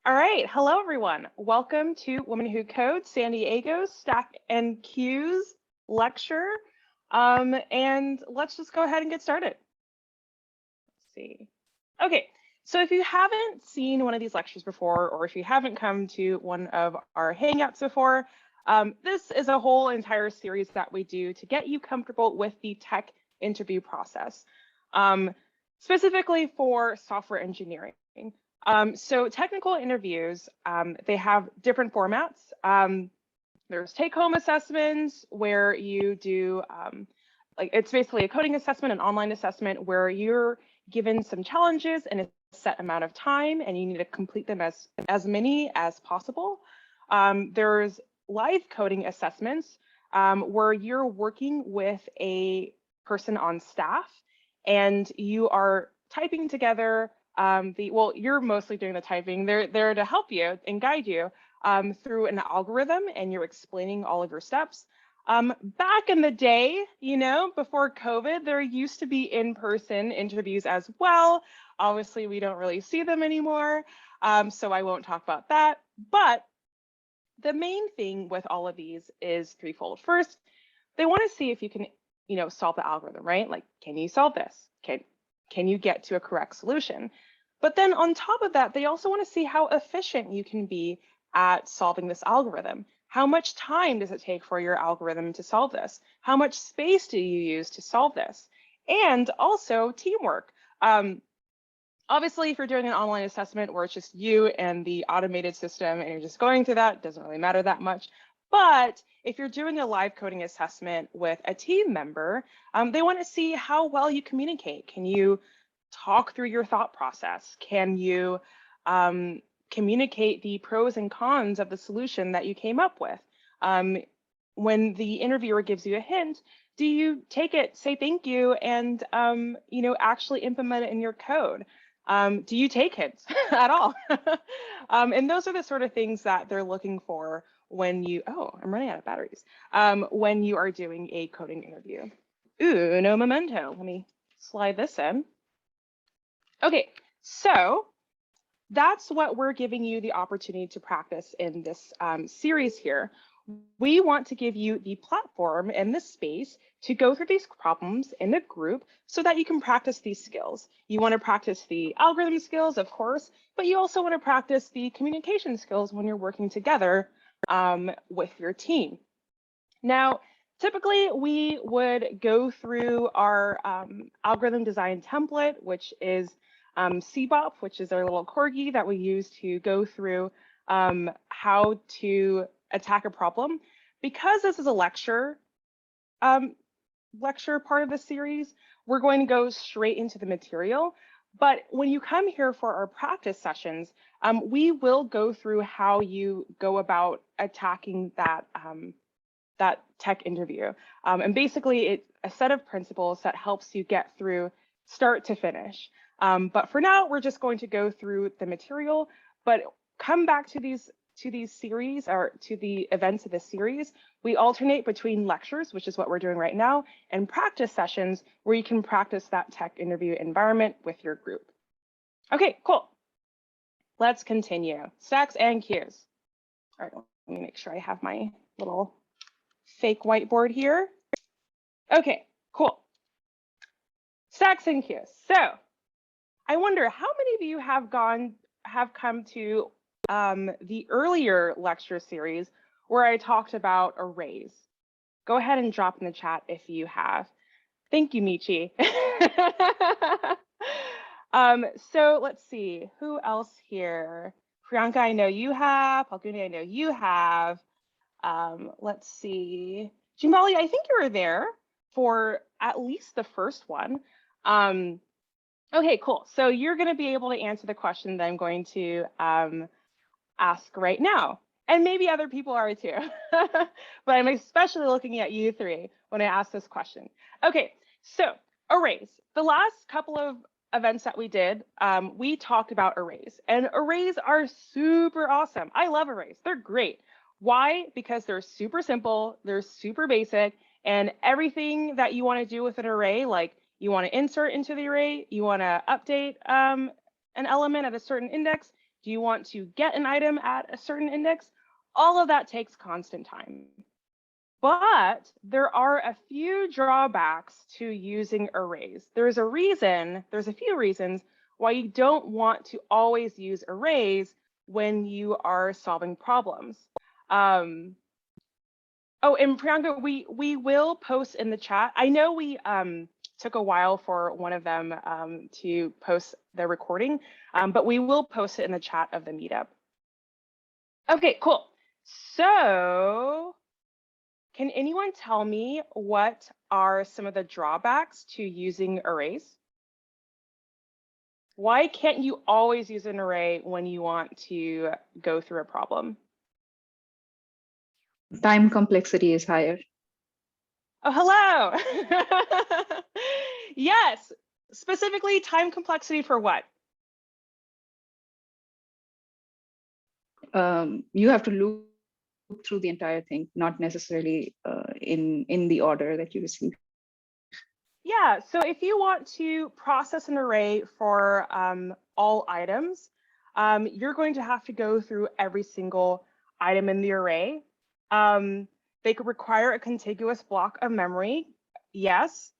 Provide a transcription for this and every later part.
All right, hello everyone. Welcome to Women Who Code San Diego's Stack and Q's lecture. And let's just go ahead and get started. Let's see. Okay, so if you haven't seen one of these lectures before, or if you haven't come to one of our Hangouts before, this is a whole entire series that we do to get you comfortable with the tech interview process, specifically for software engineering. So technical interviews, they have different formats. There's take-home assessments where you do, like it's basically a coding assessment, an online assessment where you're given some challenges in a set amount of time and you need to complete them as many as possible. There's live coding assessments where you're working with a person on staff and you are typing together you're mostly doing the typing. They're there to help you and guide you through an algorithm, and you're explaining all of your steps. Back in the day, before COVID, there used to be in-person interviews as well. Obviously, we don't really see them anymore, so I won't talk about that. But the main thing with all of these is threefold. First, they want to see if you can, solve the algorithm, right? Like, can you solve this? Can you get to a correct solution? But then on top of that, they also want to see how efficient you can be at solving this algorithm. How much time does it take for your algorithm to solve this? How much space do you use to solve this? And also teamwork. Obviously, if you're doing an online assessment where it's just you and the automated system and you're just going through that, it doesn't really matter that much. But if you're doing a live coding assessment with a team member, they want to see how well you communicate. Can you talk through your thought process? Can you communicate the pros and cons of the solution that you came up with? When the interviewer gives you a hint, do you take it, say thank you, and actually implement it in your code? Do you take hints at all? And those are the sort of things that they're looking for when you, I'm running out of batteries, when you are doing a coding interview. No memento. Let me slide this in. Okay, so that's what we're giving you the opportunity to practice in this series here. We want to give you the platform and the space to go through these problems in a group so that you can practice these skills. You want to practice the algorithm skills, of course, but you also want to practice the communication skills when you're working together with your team. Now, typically, we would go through our algorithm design template, which is CBOP, which is our little corgi that we use to go through how to attack a problem. Because this is a lecture part of the series, we're going to go straight into the material. But when you come here for our practice sessions, we will go through how you go about attacking that tech interview. And basically, it's a set of principles that helps you get through start to finish. But for now, we're just going to go through the material, but come back to these series or to the events of this series. We alternate between lectures, which is what we're doing right now, and practice sessions where you can practice that tech interview environment with your group. Okay, cool. Let's continue. Stacks and Qs. All right, let me make sure I have my little fake whiteboard here. Okay, cool. Stacks and Qs. So I wonder how many of you have come to the earlier lecture series where I talked about arrays. Go ahead and drop in the chat if you have. Thank you, Michi. So let's see, who else here? Priyanka, I know you have. Palguni, I know you have. Let's see. Jimbali, I think you were there for at least the first one. Okay, cool. So you're going to be able to answer the question that I'm going to ask right now. And maybe other people are too. But I'm especially looking at you three when I ask this question. Okay, so arrays. The last couple of events that we did, we talked about arrays. And arrays are super awesome. I love arrays. They're great. Why? Because they're super simple, they're super basic, and everything that you want to do with an array, like you want to insert into the array, you want to update an element at a certain index, Do you want to get an item at a certain index? All of that takes constant time. But there are a few drawbacks to using arrays. There's a few reasons why you don't want to always use arrays when you are solving problems. Oh, and Priyanka, we will post in the chat. I know we took a while for one of them to post the recording, but we will post it in the chat of the meetup. Okay, cool. So can anyone tell me what are some of the drawbacks to using arrays? Why can't you always use an array when you want to go through a problem? Time complexity is higher. Oh, hello. Yes, specifically time complexity for what? You have to loop through the entire thing, not necessarily in the order that you receive. Yeah, so if you want to process an array for all items, you're going to have to go through every single item in the array. They could require a contiguous block of memory, yes.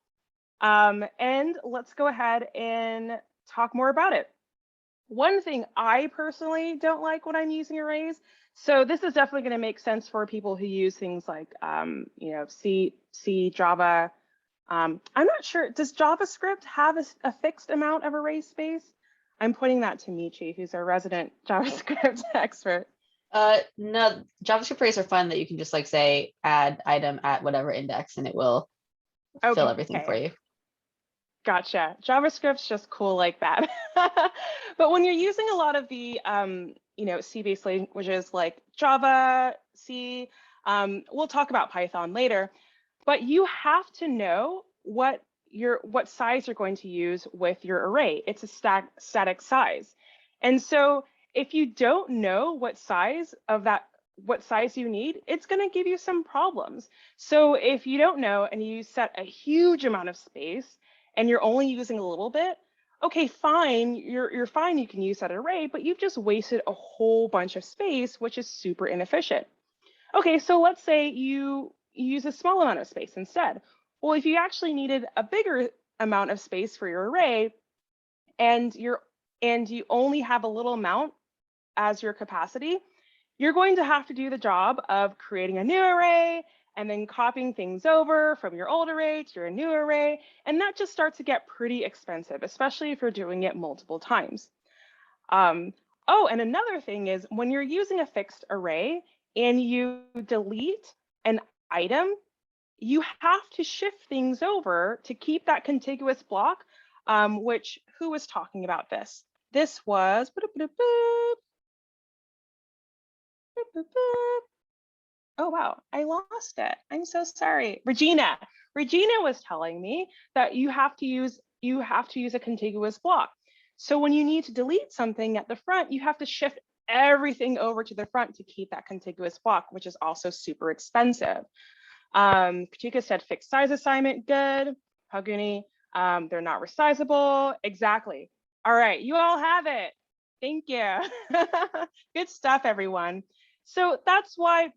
And let's go ahead and talk more about it. One thing I personally don't like when I'm using arrays, so this is definitely going to make sense for people who use things like, C, Java. I'm not sure, does JavaScript have a fixed amount of array space? I'm pointing that to Michi, who's our resident JavaScript expert. No, JavaScript arrays are fun that you can just like say add item at whatever index and it will fill everything for you. Gotcha. JavaScript's just cool like that. But when you're using a lot of the C-based languages like Java, C, we'll talk about Python later, but you have to know what size you're going to use with your array. It's a static size. And so if you don't know what size you need, it's going to give you some problems. So if you don't know and you set a huge amount of space and you're only using a little bit, okay, fine, you're fine, you can use that array, but you've just wasted a whole bunch of space, which is super inefficient. Okay, so let's say you use a small amount of space instead. Well, if you actually needed a bigger amount of space for your array and you only have a little amount as your capacity, you're going to have to do the job of creating a new array and then copying things over from your old array to your new array. And that just starts to get pretty expensive, especially if you're doing it multiple times. Oh, and another thing is when you're using a fixed array and you delete an item, you have to shift things over to keep that contiguous block, which who was talking about this? This was, oh, wow, I lost it. I'm so sorry. Regina was telling me that you have to use a contiguous block. So when you need to delete something at the front, you have to shift everything over to the front to keep that contiguous block, which is also super expensive. Katika said fixed size assignment, good. Haguni, they're not resizable. Exactly. All right, you all have it. Thank you. Good stuff, everyone. So that's why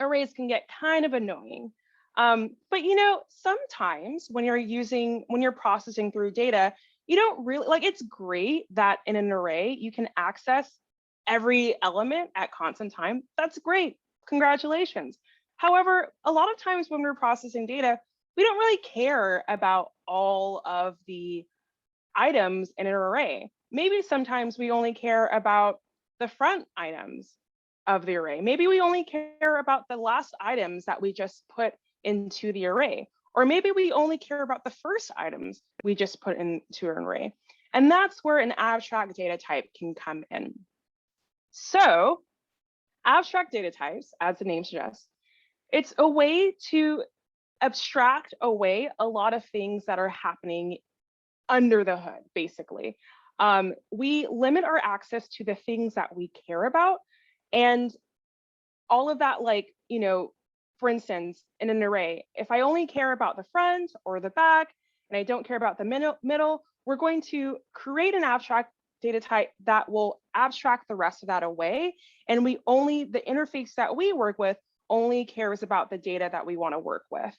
arrays can get kind of annoying. But sometimes when you're processing through data, you don't really it's great that in an array you can access every element at constant time. That's great. Congratulations. However, a lot of times when we're processing data, we don't really care about all of the items in an array. Maybe sometimes we only care about the front items of the array. Maybe we only care about the last items that we just put into the array. Or maybe we only care about the first items we just put into an array. And that's where an abstract data type can come in. So abstract data types, as the name suggests, it's a way to abstract away a lot of things that are happening under the hood, basically. We limit our access to the things that we care about, and all of that, for instance, in an array, if I only care about the front or the back, and I don't care about the middle, we're going to create an abstract data type that will abstract the rest of that away. And the interface that we work with only cares about the data that we want to work with.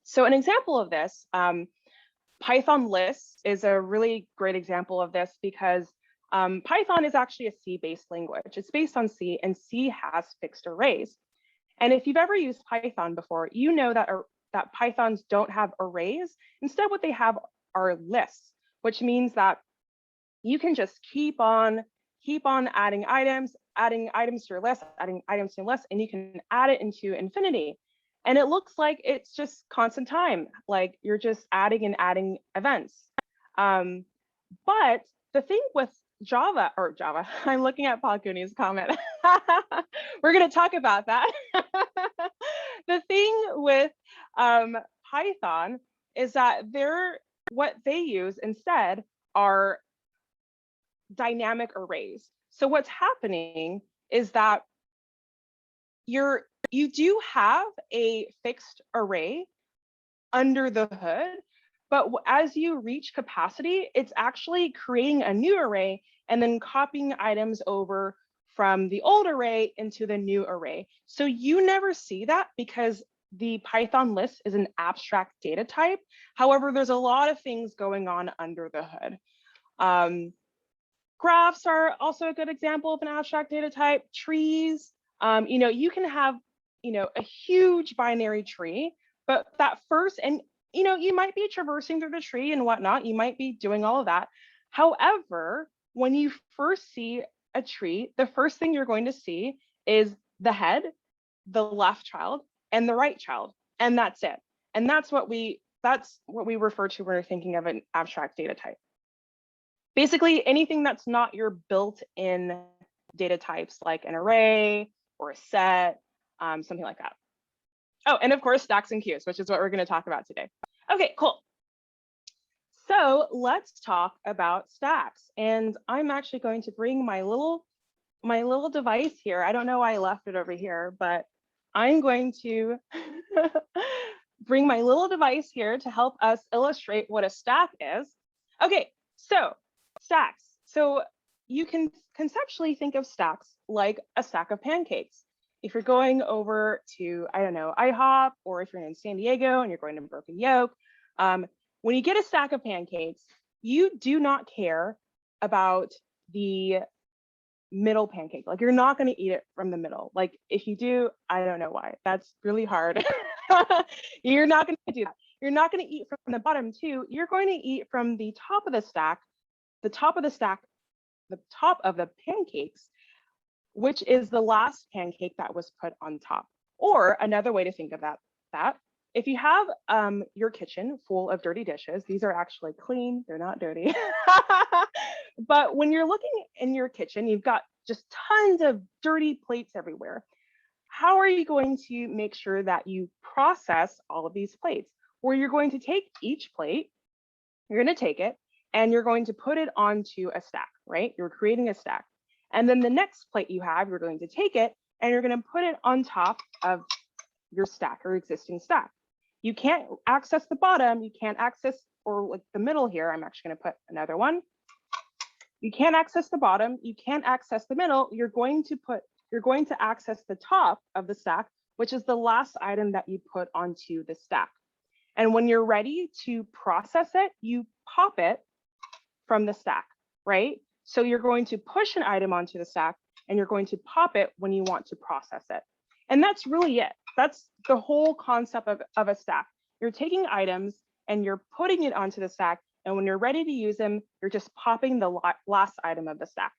So an example of this, Python lists is a really great example of this because Python is actually a C-based language. It's based on C, and C has fixed arrays. And if you've ever used Python before, you know that Pythons don't have arrays. Instead, what they have are lists, which means that you can just keep on adding items to your list, adding items to your list, and you can add it into infinity. And it looks like it's just constant time, like you're just adding and adding events. But the thing with Java, I'm looking at Palkuni's comment. We're going to talk about that. The thing with Python is that what they use instead are dynamic arrays. So what's happening is that you do have a fixed array under the hood, but as you reach capacity, it's actually creating a new array and then copying items over from the old array into the new array. So you never see that because the Python list is an abstract data type. However, there's a lot of things going on under the hood. Graphs are also a good example of an abstract data type. Trees, you can have, a huge binary tree, but that first, and you might be traversing through the tree and whatnot, you might be doing all of that. However, when you first see a tree, the first thing you're going to see is the head, the left child, and the right child, and that's it. And that's what we refer to when we're thinking of an abstract data type. Basically, anything that's not your built-in data types, like an array or a set, something like that. Oh, and of course, stacks and queues, which is what we're going to talk about today. Okay, cool. So let's talk about stacks. And I'm actually going to bring my little device here. I don't know why I left it over here, but I'm going to bring my little device here to help us illustrate what a stack is. Okay, so stacks. So you can conceptually think of stacks like a stack of pancakes. If you're going over to, I don't know, IHOP, or if you're in San Diego and you're going to Broken Yolk, when you get a stack of pancakes, you do not care about the middle pancake. Like, you're not going to eat it from the middle. Like, if you do, I don't know why. That's really hard. You're not going to do that. You're not going to eat from the bottom too. You're going to eat from the top of the stack, the top of the pancakes, which is the last pancake that was put on top. Or another way to think of that if you have your kitchen full of dirty dishes, these are actually clean, they're not dirty. But when you're looking in your kitchen, you've got just tons of dirty plates everywhere. How are you going to make sure that you process all of these plates? Where you're going to take each plate, you're going to take it, and you're going to put it onto a stack, right? You're creating a stack. And then the next plate you have, you're going to take it and you're going to put it on top of your stack or existing stack. You can't access the bottom, you can't access, or like the middle here, I'm actually going to put another one. You can't access the bottom, you can't access the middle, you're going to access the top of the stack, which is the last item that you put onto the stack. And when you're ready to process it, you pop it from the stack, right? So you're going to push an item onto the stack and you're going to pop it when you want to process it. And that's really it. That's the whole concept of a stack. You're taking items and you're putting it onto the stack. And when you're ready to use them, you're just popping the last item of the stack.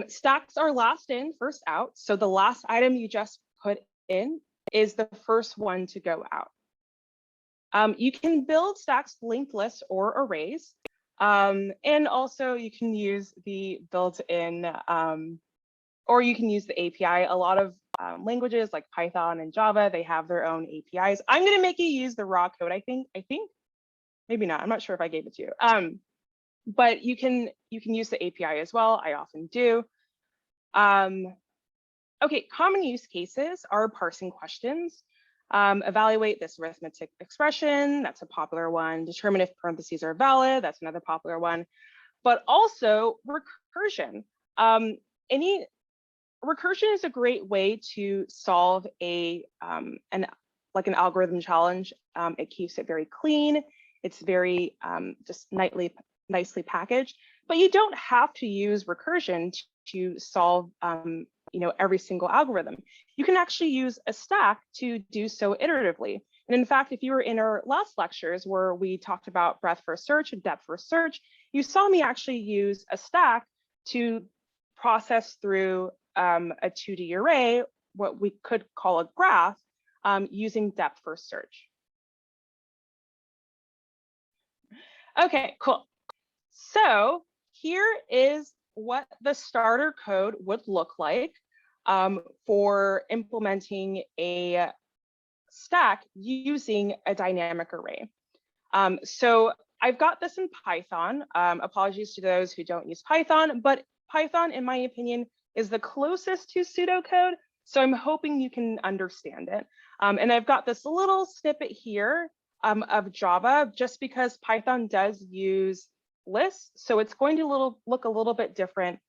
Stacks are last in, first out. So the last item you just put in is the first one to go out. You can build stacks linked lists or arrays. And also you can use the built-in, or you can use the API. A lot of languages like Python and Java, they have their own APIs. I'm going to make you use the raw code, I think, maybe not. I'm not sure if I gave it to you. But you can use the API as well. I often do. Okay, common use cases are parsing questions. Evaluate this arithmetic expression. That's a popular one. Determine if parentheses are valid. That's another popular one. But also recursion. Recursion is a great way to solve an algorithm challenge. It keeps it very clean. It's very just nicely packaged. But you don't have to use recursion to solve every single algorithm. You can actually use a stack to do so iteratively. And in fact, if you were in our last lectures where we talked about breadth first search and depth first search, you saw me actually use a stack to process through a 2D array, what we could call a graph, using depth first search. Okay, cool. So here is what the starter code would look like for implementing a stack using a dynamic array. So I've got this in Python. Apologies to those who don't use Python, but Python, in my opinion, is the closest to pseudocode. So I'm hoping you can understand it. And I've got this little snippet here of Java, just because Python does use lists. So it's going to look a little bit different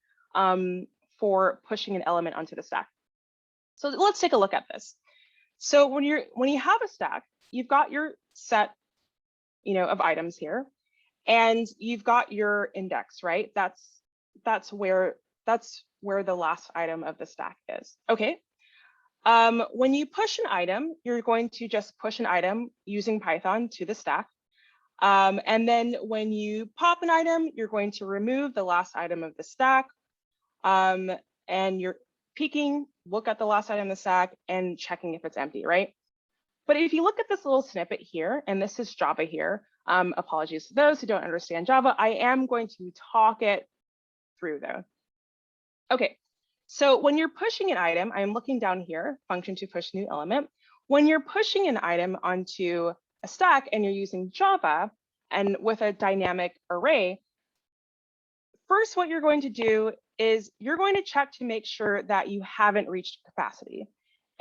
for pushing an element onto the stack. So let's take a look at this. So when you have a stack, you've got your set, of items here, and you've got your index, right? That's where the last item of the stack is. Okay. When you push an item, you're going to just push an item using Python to the stack. And then when you pop an item, you're going to remove the last item of the stack. And you're peeking, look at the last item in the stack and checking if it's empty, right? But if you look at this little snippet here, and this is Java here, apologies to those who don't understand Java, I am going to talk it through though. Okay, so when you're pushing an item, I'm looking down here, function to push new element. When you're pushing an item onto a stack and you're using Java and with a dynamic array, first what you're going to do is you're going to check to make sure that you haven't reached capacity.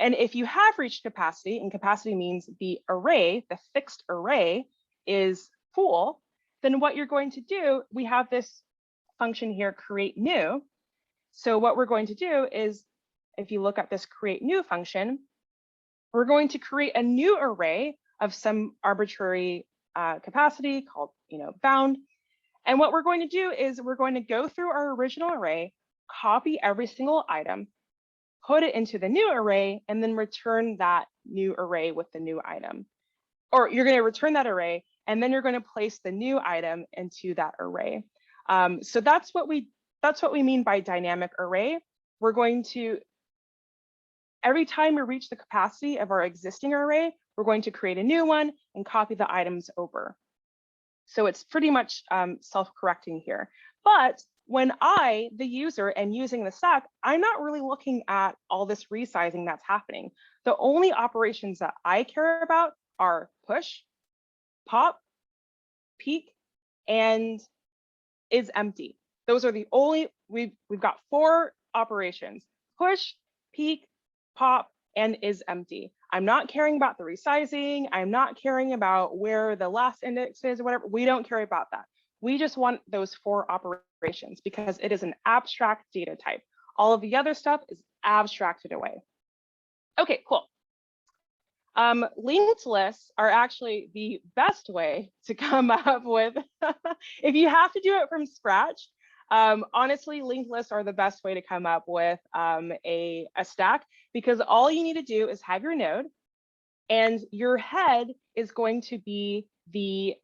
And if you have reached capacity, and capacity means the array, the fixed array is full, then what you're going to do, we have this function here, create new. So what we're going to do is, if you look at this create new function, we're going to create a new array of some arbitrary capacity called, bound. And what we're going to do is we're going to go through our original array, copy every single item, put it into the new array, and then return that new array with the new item. Or you're going to return that array, and then you're going to place the new item into that array. So that's what we mean by dynamic array. We're going to, every time we reach the capacity of our existing array, we're going to create a new one and copy the items over. So it's pretty much self-correcting here. But when I, the user, am using the stack, I'm not really looking at all this resizing that's happening. The only operations that I care about are push, pop, peek, and is empty. Those are the only, we've got 4 operations: push, peek, pop, and is empty. I'm not caring about the resizing. I'm not caring about where the last index is or whatever. We don't care about that. We just want those 4 operations because it is an abstract data type. All of the other stuff is abstracted away. Okay, cool. Linked lists are actually the best way to come up with, if you have to do it from scratch, honestly, linked lists are the best way to come up with a stack, because all you need to do is have your node, and your head is going to be the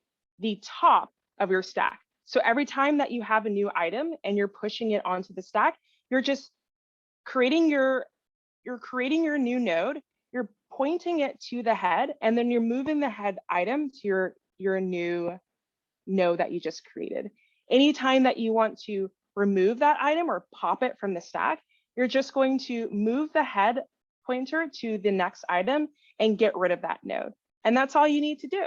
top of your stack. So every time that you have a new item and you're pushing it onto the stack, you're just creating your new node, you're pointing it to the head, and then you're moving the head item to your new node that you just created. Anytime that you want to remove that item or pop it from the stack, you're just going to move the head pointer to the next item and get rid of that node. And that's all you need to do.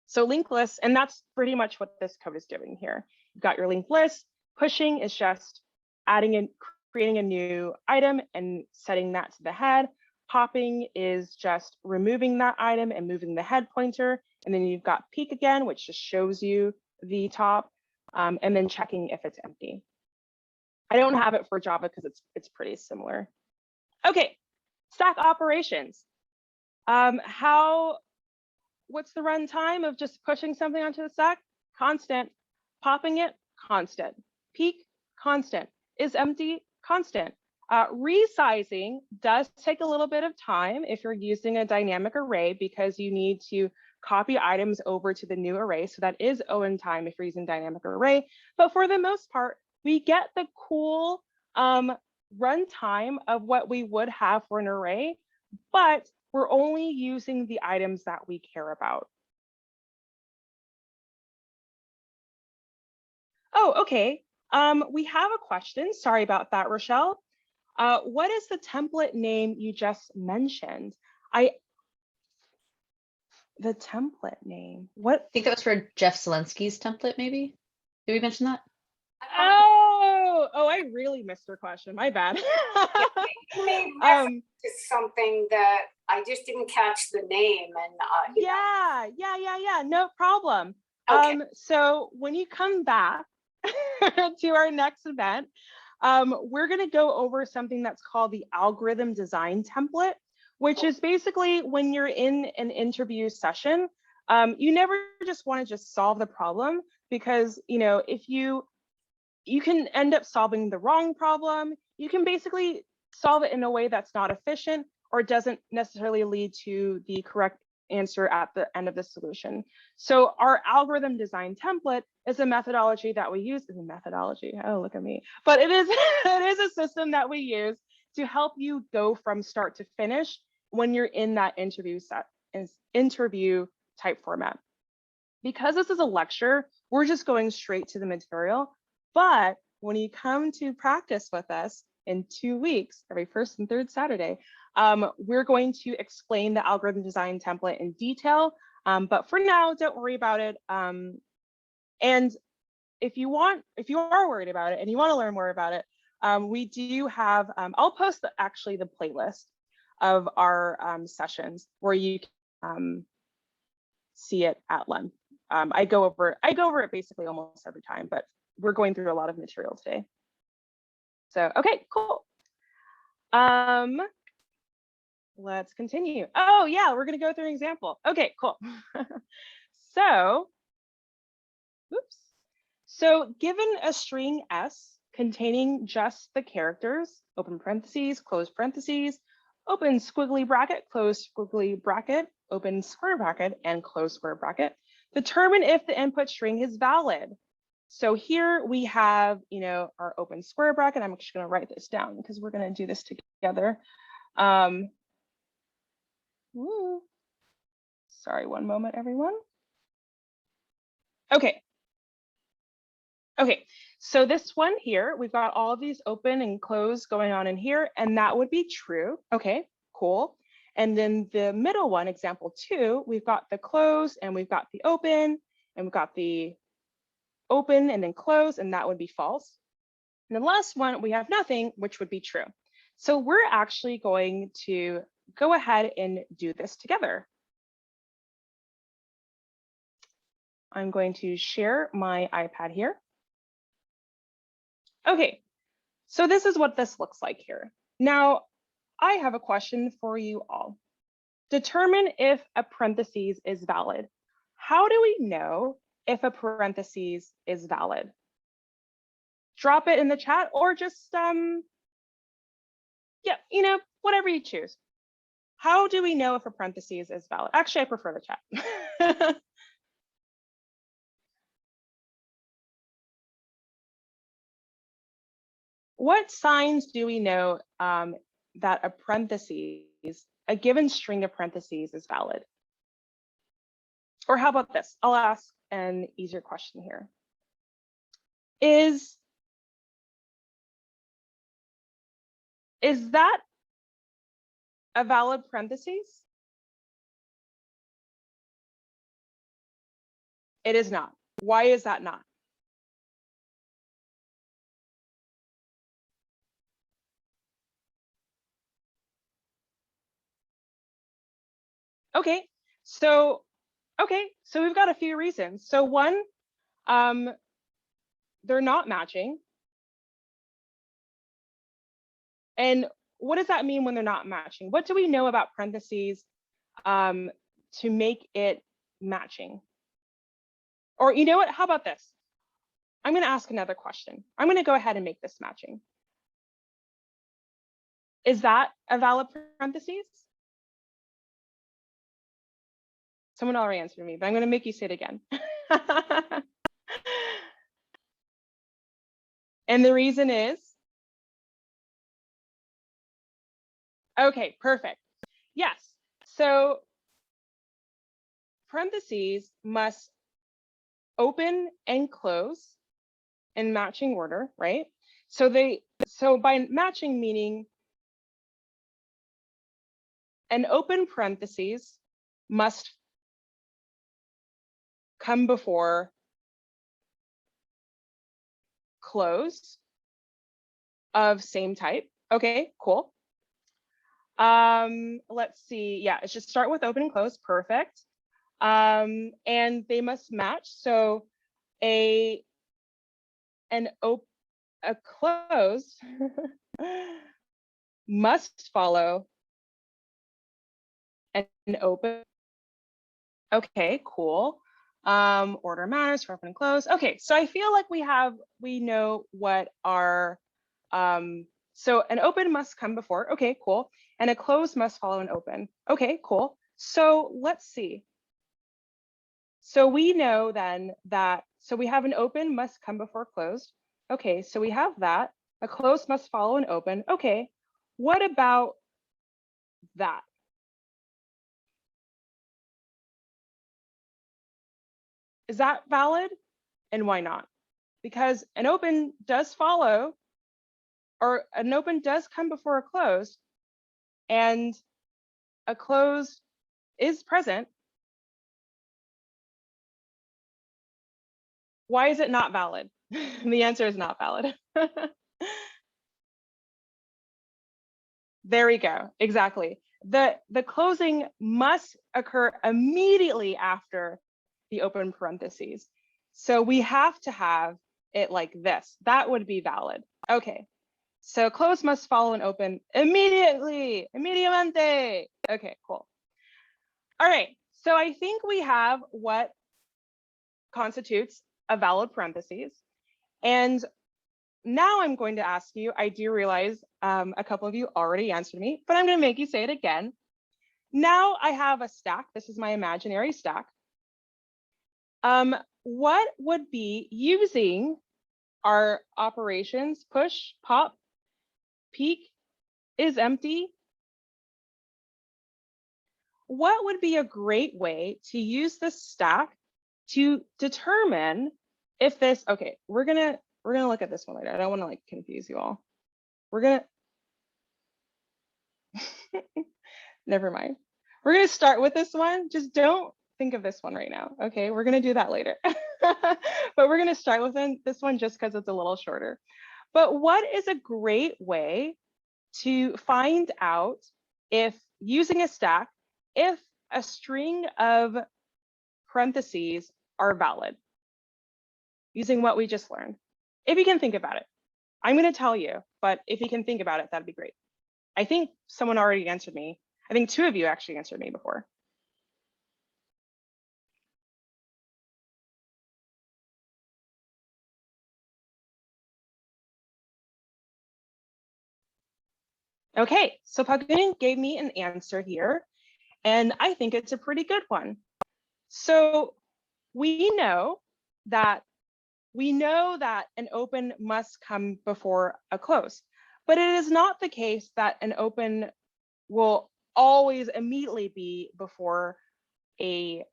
So linked lists, and that's pretty much what this code is doing here. You've got your linked list. Pushing is just adding in, creating a new item and setting that to the head. Popping is just removing that item and moving the head pointer. And then you've got peek again, which just shows you the top, and then checking if it's empty. I don't have it for Java because it's pretty similar. Okay, stack operations. What's the runtime of just pushing something onto the stack? Constant. Popping it, constant. Peek, constant. Is empty, constant. Resizing does take a little bit of time if you're using a dynamic array because you need to copy items over to the new array. So that is O in time if you're using dynamic array. But for the most part, we get the cool runtime of what we would have for an array, but we're only using the items that we care about. Oh, okay. We have a question. Sorry about that, Rochelle. What is the template name you just mentioned? The template name. What? I think that was for Jeff Zelensky's template, maybe. Did we mention that? Oh, I really missed your question. My bad. You made reference to something that I just didn't catch the name, and yeah. No problem. Okay. So when you come back to our next event, we're going to go over something that's called the algorithm design template, which is basically when you're in an interview session, you never just want to just solve the problem because, if you can end up solving the wrong problem. You can basically solve it in a way that's not efficient or doesn't necessarily lead to the correct answer at the end of the solution. So our algorithm design template is a methodology that we use. Oh, look at me. But it is a system that we use to help you go from start to finish when you're in that interview type format. Because this is a lecture, we're just going straight to the material. But when you come to practice with us in 2 weeks, every first and third Saturday, we're going to explain the algorithm design template in detail. But for now, don't worry about it. And if you are worried about it and you want to learn more about it, we do have, I'll post actually the playlist of our sessions where you can see it at length. I go over it basically almost every time, but we're going through a lot of material today. So, okay, cool. Let's continue. Oh yeah, we're gonna go through an example. Okay, cool. So, oops. So given a string S containing just the characters, open parentheses, close parentheses, open squiggly bracket, close squiggly bracket, open square bracket, and close square bracket, determine if the input string is valid. So here we have, our open square bracket. I'm just going to write this down because we're going to do this together. Sorry, one moment, everyone. Okay, so this one here, we've got all of these open and close going on in here, and that would be true. Okay, cool. And then the middle one, example 2, we've got the close and we've got the open and we've got the open and then close, and that would be false. And the last one, we have nothing, which would be true. So we're actually going to go ahead and do this together. I'm going to share my iPad here. Okay, so this is what this looks like here. Now, I have a question for you all. Determine if a parentheses is valid. How do we know if a parentheses is valid? Drop it in the chat or just, yeah, whatever you choose. How do we know if a parentheses is valid? Actually, I prefer the chat. What signs do we know that a parentheses, a given string of parentheses is valid? Or how about this? I'll ask an easier question here. Is that a valid parentheses? It is not. Why is that not? Okay, so we've got a few reasons. So one, they're not matching. And what does that mean when they're not matching? What do we know about parentheses to make it matching? Or you know what, how about this? I'm gonna ask another question. I'm gonna go ahead and make this matching. Is that a valid parentheses? Someone already answered me, but I'm gonna make you say it again. And the reason is? Okay, perfect. Yes, so parentheses must open and close in matching order, right? So by matching meaning an open parentheses must come before close of same type. Okay, cool. Let's see. Yeah, it should start with open and close. Perfect. And they must match. So a close must follow an open. Okay, cool. Order matters for open and close. Okay, so I feel like we know what our so an open must come before. Okay, cool. And a close must follow an open. Okay, cool. So let's see. So we know then that, so we have an open must come before closed. Okay, so we have that. A close must follow an open. Okay, what about that? Is that valid? And why not? Because an open does follow, or an open does come before a close, and a close is present. Why is it not valid? The answer is not valid. There we go. Exactly. The closing must occur immediately after the open parentheses. So we have to have it like this. That would be valid. Okay. So close must follow an open immediately. Immediatamente. Okay, cool. All right. So I think we have what constitutes a valid parentheses. And now I'm going to ask you, I do realize a couple of you already answered me, but I'm going to make you say it again. Now I have a stack. This is my imaginary stack. What would be using our operations push, pop, peek is empty? What would be a great way to use this stack to determine if this, okay, we're gonna look at this one later. I don't want to like confuse you all. We're gonna never mind. We're gonna start with this one. Just don't think of this one right now. Okay, we're gonna do that later. But we're gonna start with this one just because it's a little shorter. But what is a great way to find out if using a stack, if a string of parentheses are valid using what we just learned? If you can think about it. I'm going to tell you, but if you can think about it, that'd be great. I think someone already answered me. I think two of you actually answered me before. Okay, so Paguni gave me an answer here, and I think it's a pretty good one. So we know that an open must come before a close, but it is not the case that an open will always immediately be before a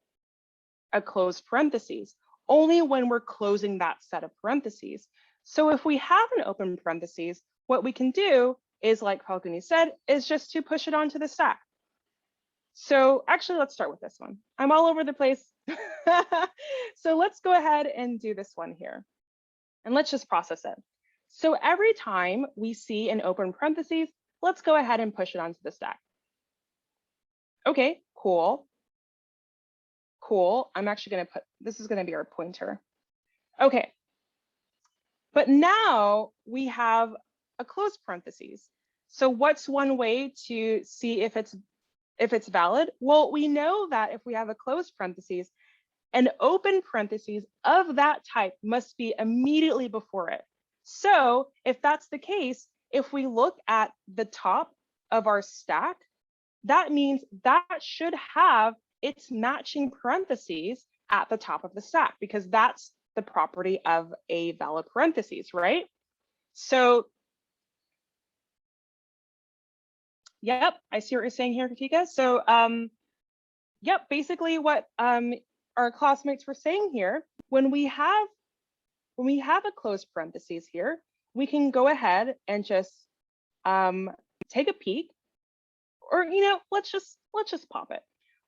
closed parentheses, only when we're closing that set of parentheses. So if we have an open parentheses, what we can do is, like Falcone said, is just to push it onto the stack. So actually, let's start with this one. I'm all over the place. So let's go ahead and do this one here. And let's just process it. So every time we see an open parentheses, let's go ahead and push it onto the stack. Okay, cool. cool. I'm actually going to put, this is going to be our pointer. Okay. But now we have a closed parentheses. So what's one way to see if it's valid? Well, we know that if we have a closed parentheses, an open parentheses of that type must be immediately before it. So if that's the case, if we look at the top of our stack, that means that should have its matching parentheses at the top of the stack, because that's the property of a valid parentheses, right? So, yep, I see what you're saying here, Katika. So, yep, basically what our classmates were saying here, when we have a closed parentheses here, we can go ahead and just take a peek, or let's just pop it.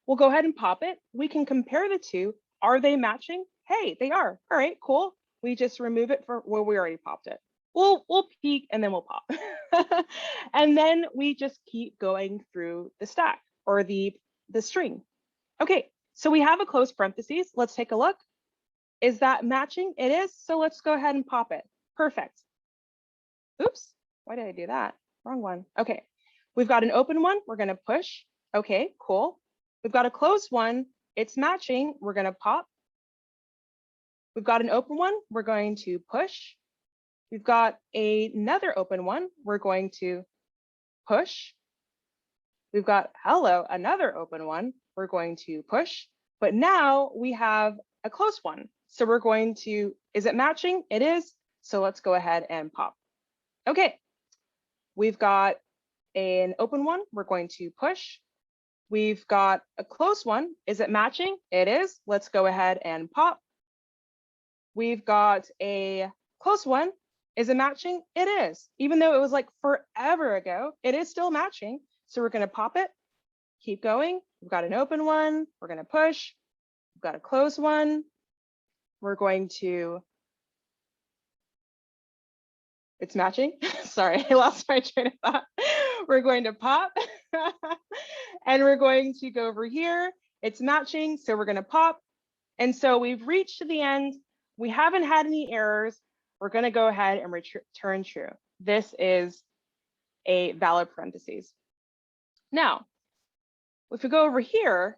We'll go ahead and pop it. We can compare the two. Are they matching? Hey, they are. All right, cool. We just remove it for, well, we already popped it. We'll peek and then we'll pop. And then we just keep going through the stack or the string. Okay, so we have a closed parentheses. Let's take a look. Is that matching? It is. So let's go ahead and pop it. Perfect. Oops, why did I do that? Wrong one. Okay, we've got an open one. We're going to push. Okay, cool. We've got a closed one. It's matching. We're going to pop. We've got an open one. We're going to push. We've got another open one. We're going to push. We've got another open one. We're going to push. But now we have a closed one. So we're going to, is it matching? It is. So let's go ahead and pop. Okay. We've got an open one. We're going to push. We've got a closed one. Is it matching? It is. Let's go ahead and pop. We've got a closed one. Is it matching? It is. Even though it was like forever ago, it is still matching. So we're going to pop it. Keep going. We've got an open one. We're going to push. We've got a closed one. We're going to, it's matching. Sorry, I lost my train of thought. We're going to pop and we're going to go over here. It's matching, so we're going to pop. And so we've reached the end. We haven't had any errors. We're going to go ahead and return true. This is a valid parentheses. Now, if we go over here,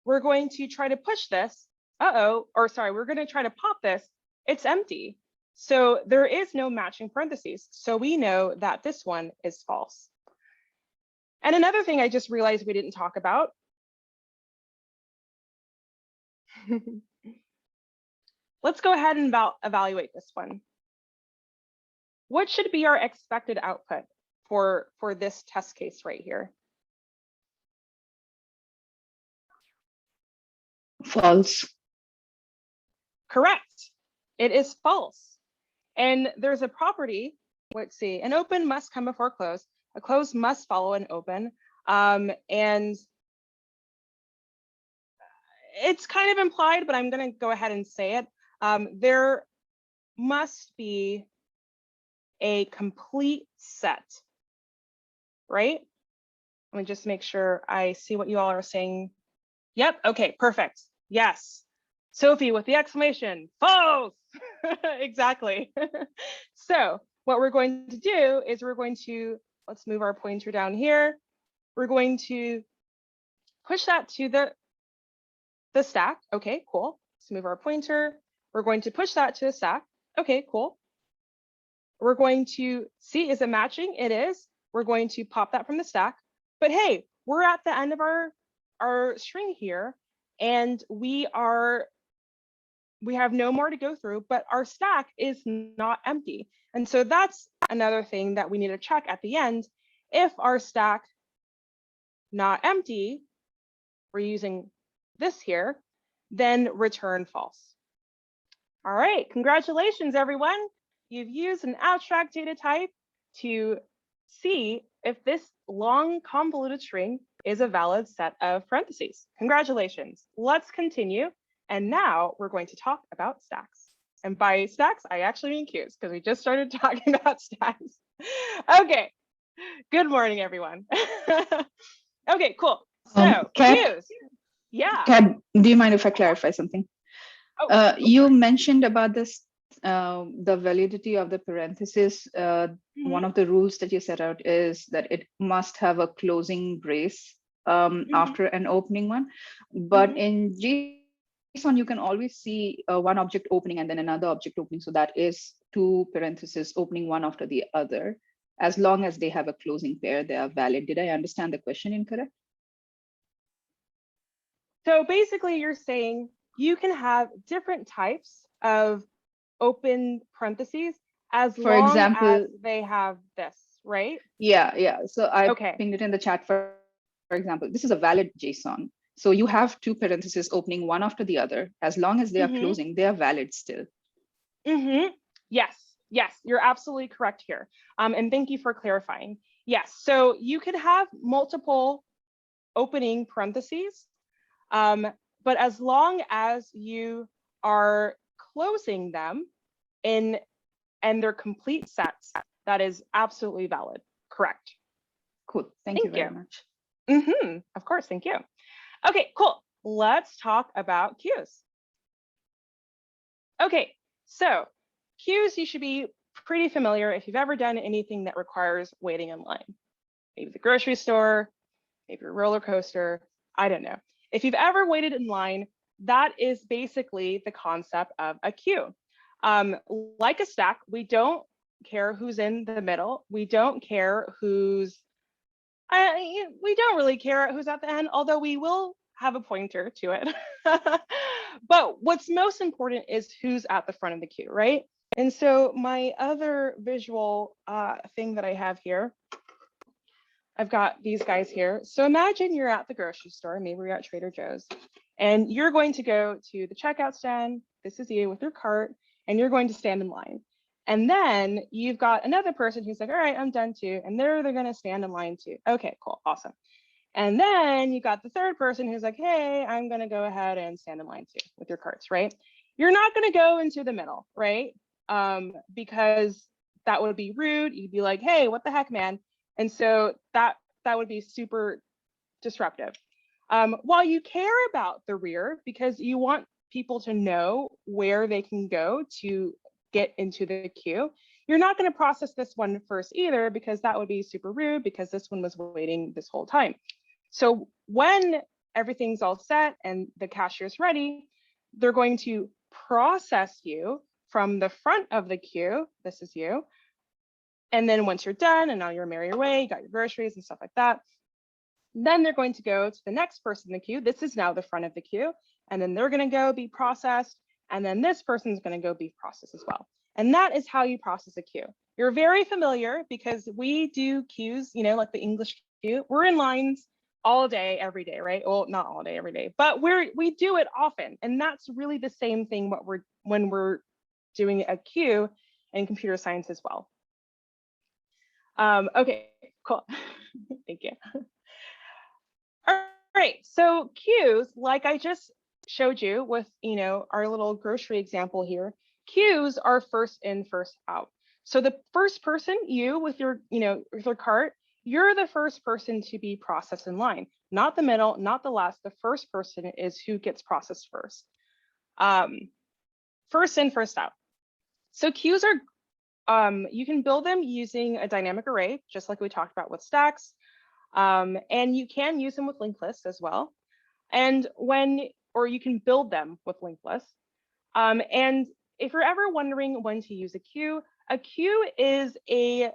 we're going to try to push this. We're going to try to pop this. It's empty. So there is no matching parentheses. So we know that this one is false. And another thing I just realized we didn't talk about. Let's go ahead and evaluate this one. What should be our expected output for this test case right here? False. Correct. It is false. And there's a property, let's see, an open must come before close. A close must follow an open. And it's kind of implied, but I'm going to go ahead and say it. There must be a complete set, right? Let me just make sure I see what you all are saying. Yep, okay, perfect. Yes. Sophie with the exclamation, false. Exactly. So what we're going to do is we're going to, let's move our pointer down here. We're going to push that to the stack. Okay, cool. Let's move our pointer. We're going to push that to the stack. Okay, cool. We're going to see, is it matching? It is. We're going to pop that from the stack. But hey, we're at the end of our string here, and we have no more to go through, but our stack is not empty. And so that's another thing that we need to check at the end. If our stack not empty, we're using this here, then return false. All right, congratulations, everyone. You've used an abstract data type to see if this long convoluted string is a valid set of parentheses. Congratulations. Let's continue. And now we're going to talk about stacks. And by stacks, I actually mean queues, because we just started talking about stacks. Okay, good morning, everyone. Okay, cool. So Kat, queues. Yeah. Kat, do you mind if I clarify something? Oh, go for You it. mentioned about this, the validity of the parenthesis. One of the rules that you set out is that it must have a closing brace after an opening one. But in JSON, you can always see one object opening and then another object opening. So that is two parentheses opening one after the other. As long as they have a closing pair, they are valid. Did I understand the question incorrect? So basically you're saying you can have different types of open parentheses as For long example, as they have this, right? yeah. So I Okay. pinged it in the chat for example, this is a valid JSON. So you have two parentheses opening one after the other. As long as they are closing, they are valid still. Yes, you're absolutely correct here. And thank you for clarifying. Yes, so you could have multiple opening parentheses, but as long as you are closing them and they're complete sets, that is absolutely valid. Correct. Cool. Thank you very much. Of course, thank you. Okay, cool. Let's talk about cues. Okay, so cues you should be pretty familiar if you've ever done anything that requires waiting in line. Maybe the grocery store, maybe a roller coaster, I don't know. If you've ever waited in line, that is basically the concept of a queue. Like a stack, we don't care who's in the middle. We don't care who's, we don't really care who's at the end, although we will have a pointer to it. But what's most important is who's at the front of the queue, right? And so my other visual thing that I have here, I've got these guys here. So imagine you're at the grocery store, maybe you're at Trader Joe's, and you're going to go to the checkout stand. This is you with your cart, and you're going to stand in line. And then you've got another person who's like, all right, I'm done too. And they're going to stand in line too. Okay, cool, awesome. And then you got the third person who's like, hey, I'm going to go ahead and stand in line too with your carts, right? You're not going to go into the middle, right? Because that would be rude. You'd be like, hey, what the heck, man? And so that would be super disruptive. While you care about the rear because you want people to know where they can go to get into the queue, you're not going to process this one first either because that would be super rude because this one was waiting this whole time. So when everything's all set and the cashier's ready, they're going to process you from the front of the queue. This is you. And then once you're done and now you're merry your way, you got your groceries and stuff like that, then they're going to go to the next person in the queue. This is now the front of the queue. And then they're going to go be processed. And then this person's going to go be processed as well. And that is how you process a queue. You're very familiar because we do queues, you know, like the English queue. We're in lines all day, every day, right? Well, not all day, every day, but we do it often. And that's really the same thing when we're doing a queue in computer science as well. Okay, cool. Thank you. All right, so queues, like I just showed you with, you know, our little grocery example here, queues are first in, first out. So the first person, you with your, you know, with your cart, you're the first person to be processed in line, not the middle, not the last. The first person is who gets processed first. First in, first out. So queues are, you can build them using a dynamic array, just like we talked about with stacks. And you can use them with linked lists as well. And or you can build them with linked lists. And if you're ever wondering when to use a queue is a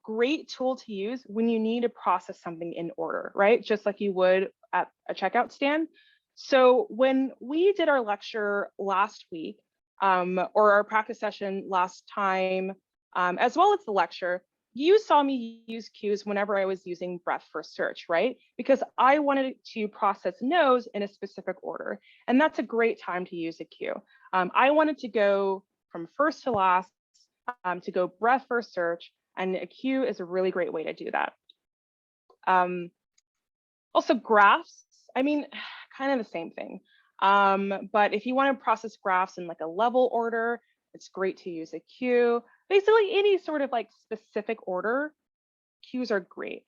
great tool to use when you need to process something in order, right? Just like you would at a checkout stand. So when we did our lecture last week, or our practice session last time, as well as the lecture, you saw me use queues whenever I was using breadth first search, right? Because I wanted to process no's in a specific order. And that's a great time to use a queue. I wanted to go from first to last, to go breadth first search, and a queue is a really great way to do that. Also graphs, I mean, kind of the same thing. But if you want to process graphs in like a level order, it's great to use a queue. Basically any sort of like specific order, queues are great.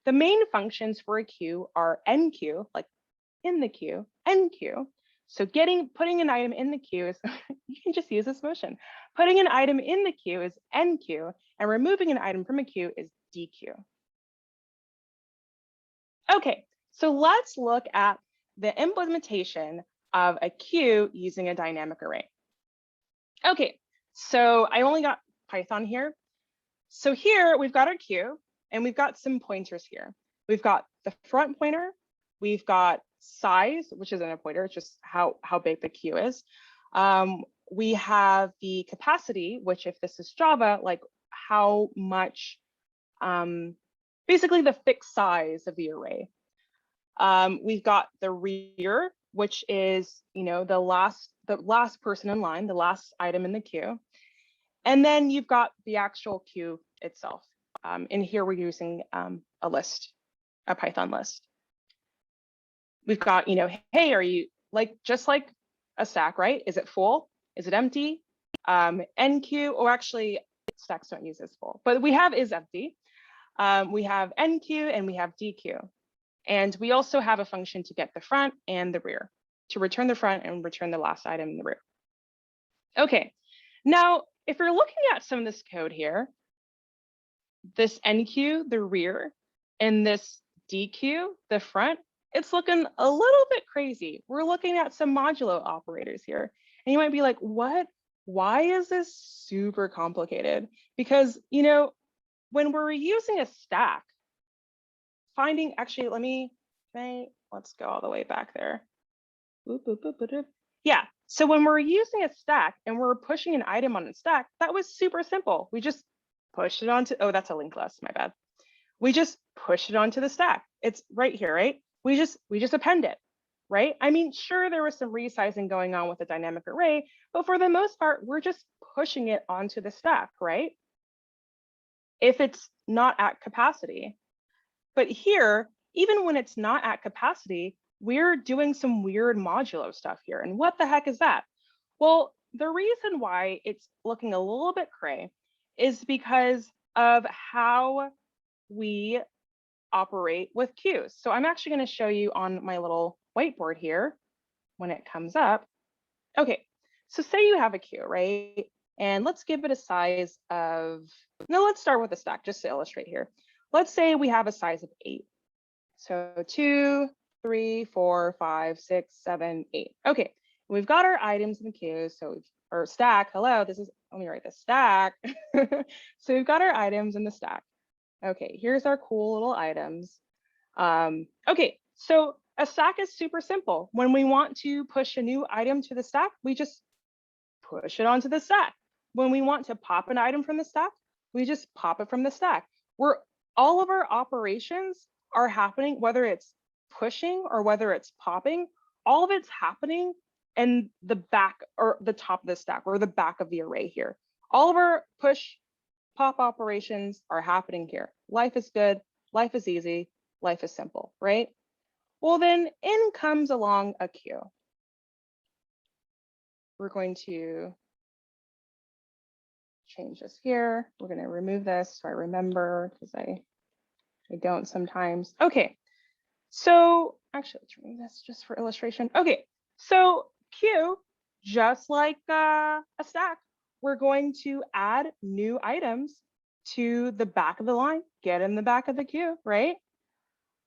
the main functions for a queue are enqueue, like in the queue, enqueue. So putting an item in the queue is, you can just use this motion. Putting an item in the queue is enqueue, and removing an item from a queue is dequeue. Okay, so let's look at the implementation of a queue using a dynamic array. Okay, so I only got Python here. So here we've got our queue, and we've got some pointers here. We've got the front pointer, we've got size, which isn't a pointer, it's just how big the queue is. We have the capacity, which if this is Java, like how much, basically the fixed size of the array. We've got the rear, which is, the last person in line, the last item in the queue. And then you've got the actual queue itself. In here, we're using a list, a Python list. We've got, hey, are you just like a stack, right? Is it full? Is it empty? Enqueue, or actually stacks don't use this full, but we have is empty. We have enqueue and we have dequeue. And we also have a function to get the front and the rear, to return the front and return the last item in the rear. Okay, now if you're looking at some of this code here, this enqueue, the rear, and this dequeue, the front, it's looking a little bit crazy. We're looking at some modulo operators here. And you might be like, what? Why is this super complicated? Because, when we're using a stack, let's go all the way back there. Yeah, so when we're using a stack and we're pushing an item on a stack, that was super simple. We just pushed it onto, oh, that's a linked list, my bad. We just push it onto the stack. It's right here, right? We just append it, right? I mean, sure, there was some resizing going on with the dynamic array, but for the most part, we're just pushing it onto the stack, right? If it's not at capacity. But here, even when it's not at capacity, we're doing some weird modulo stuff here. And what the heck is that? Well, the reason why it's looking a little bit cray is because of how we operate with queues. So I'm actually going to show you on my little whiteboard here when it comes up. Okay, so say you have a queue, right? And let's give it a size of, no, let's start with a stack just to illustrate here. Let's say we have a size of 8. So 2, 3, 4, 5, 6, 7, 8. Okay, we've got our items in the queue. So, or stack, hello, let me write this, stack. So we've got our items in the stack. Okay, here's our cool little items. Okay, so a stack is super simple. When we want to push a new item to the stack, we just push it onto the stack. When we want to pop an item from the stack, we just pop it from the stack. All of our operations are happening, whether it's pushing or whether it's popping, all of it's happening in the back or the top of the stack or the back of the array here. All of our push, pop operations are happening here. Life is good, life is easy, life is simple, right? Well, then in comes along a queue. We're going to change this here. We're going to remove this so I remember, because I don't sometimes. Okay, so actually let's remove this just for illustration. Okay, so queue, just like a stack, we're going to add new items to the back of the line, get in the back of the queue, right?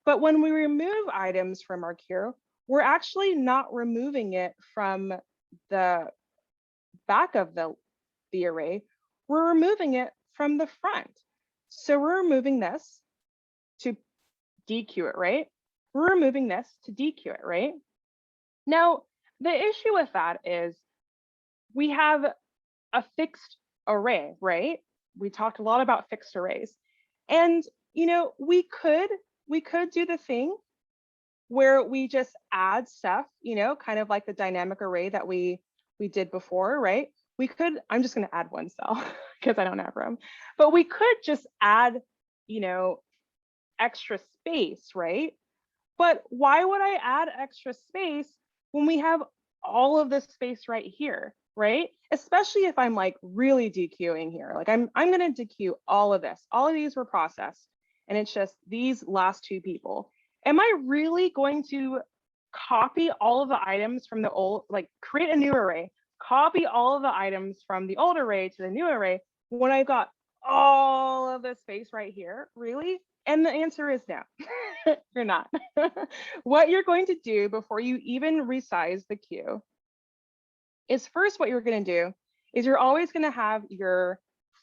But when we remove items from our queue, we're actually not removing it from the back of the array, we're removing it from the front. So we're removing this to dequeue it, right? We're removing this to dequeue it, right? Now, the issue with that is we have a fixed array, right? We talked a lot about fixed arrays. And, we could do the thing where we just add stuff, kind of like the dynamic array that we did before, right? We could, I'm just going to add one cell because I don't have room, but we could just add, extra space, right? But why would I add extra space when we have all of this space right here, right? Especially if I'm like really dequeuing here, like I'm going to dequeue all of this. All of these were processed. and it's just these last two people. Am I really going to copy all of the items from the old, like create a new array, copy all of the items from the old array to the new array when I've got all of the space right here? Really? And the answer is no, you're not. What you're going to do before you even resize the queue is first what you're going to do is you're always going to have your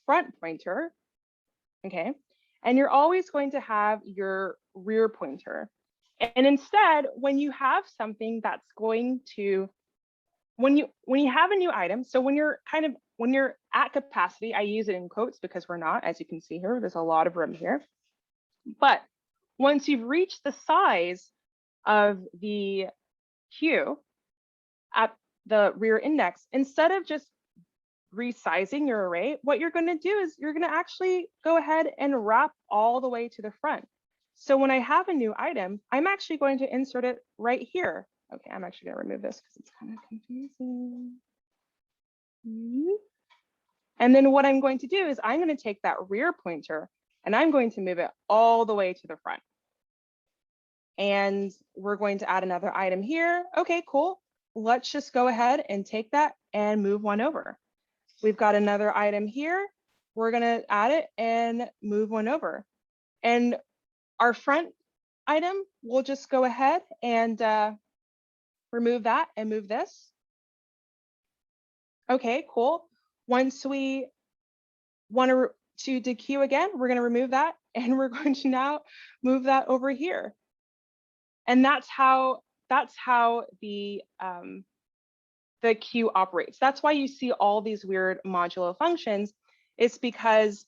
front pointer, okay? And you're always going to have your rear pointer. And instead, when you have something that's going to, when you have a new item, so when you're at capacity, I use it in quotes because we're not, as you can see here, there's a lot of room here. But once you've reached the size of the queue at the rear index, instead of just resizing your array, what you're going to do is you're going to actually go ahead and wrap all the way to the front. So when I have a new item, I'm actually going to insert it right here. Okay, I'm actually going to remove this because it's kind of confusing. And then what I'm going to do is I'm going to take that rear pointer and I'm going to move it all the way to the front. And we're going to add another item here. Okay, cool. Let's just go ahead and take that and move one over. We've got another item here. We're going to add it and move one over. And our front item, we'll just go ahead and remove that and move this. Okay, cool. Once we want to dequeue again, we're going to remove that and we're going to now move that over here. And that's how the queue operates. That's why you see all these weird modulo functions. It's because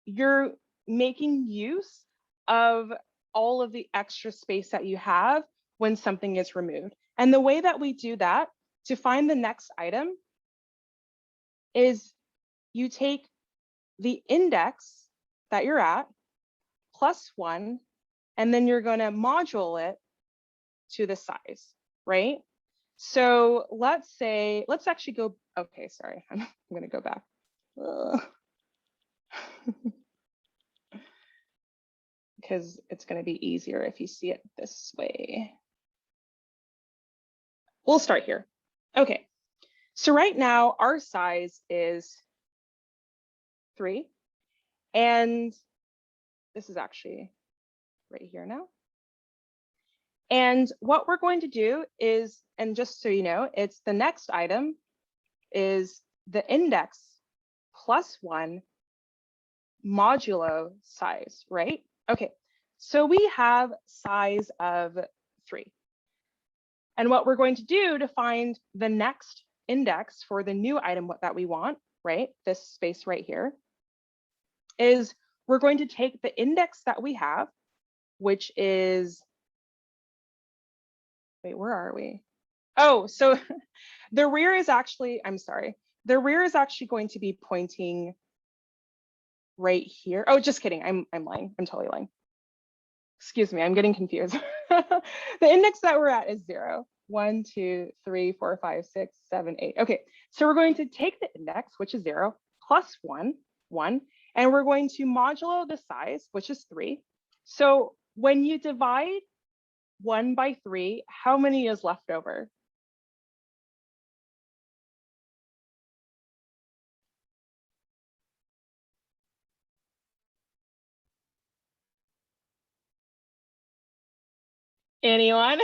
you're making use of all of the extra space that you have when something is removed. And the way that we do that to find the next item is you take the index that you're at +1, and then you're going to module it to the size, right? So let's actually go, okay, sorry, I'm going to go back. Because it's going to be easier if you see it this way. We'll start here. Okay, so right now our size is 3, and this is actually right here now. And what we're going to do is, and just so you know, it's the next item is the index +1 modulo size, right? Okay, so we have size of 3. And what we're going to do to find the next index for the new item that we want, right? This space right here, is we're going to take the index that we have, which is, wait, where are we? Oh, so the rear is actually, I'm sorry, the rear is actually going to be pointing right here. Oh, just kidding, I'm lying, I'm totally lying. Excuse me, I'm getting confused. The index that we're at is 0. 1, 2, 3, 4, 5, 6, 7, 8. Okay, so we're going to take the index, which is 0, +1, 1, and we're going to modulo the size, which is 3. So when you divide 1 by 3, how many is left over? Anyone?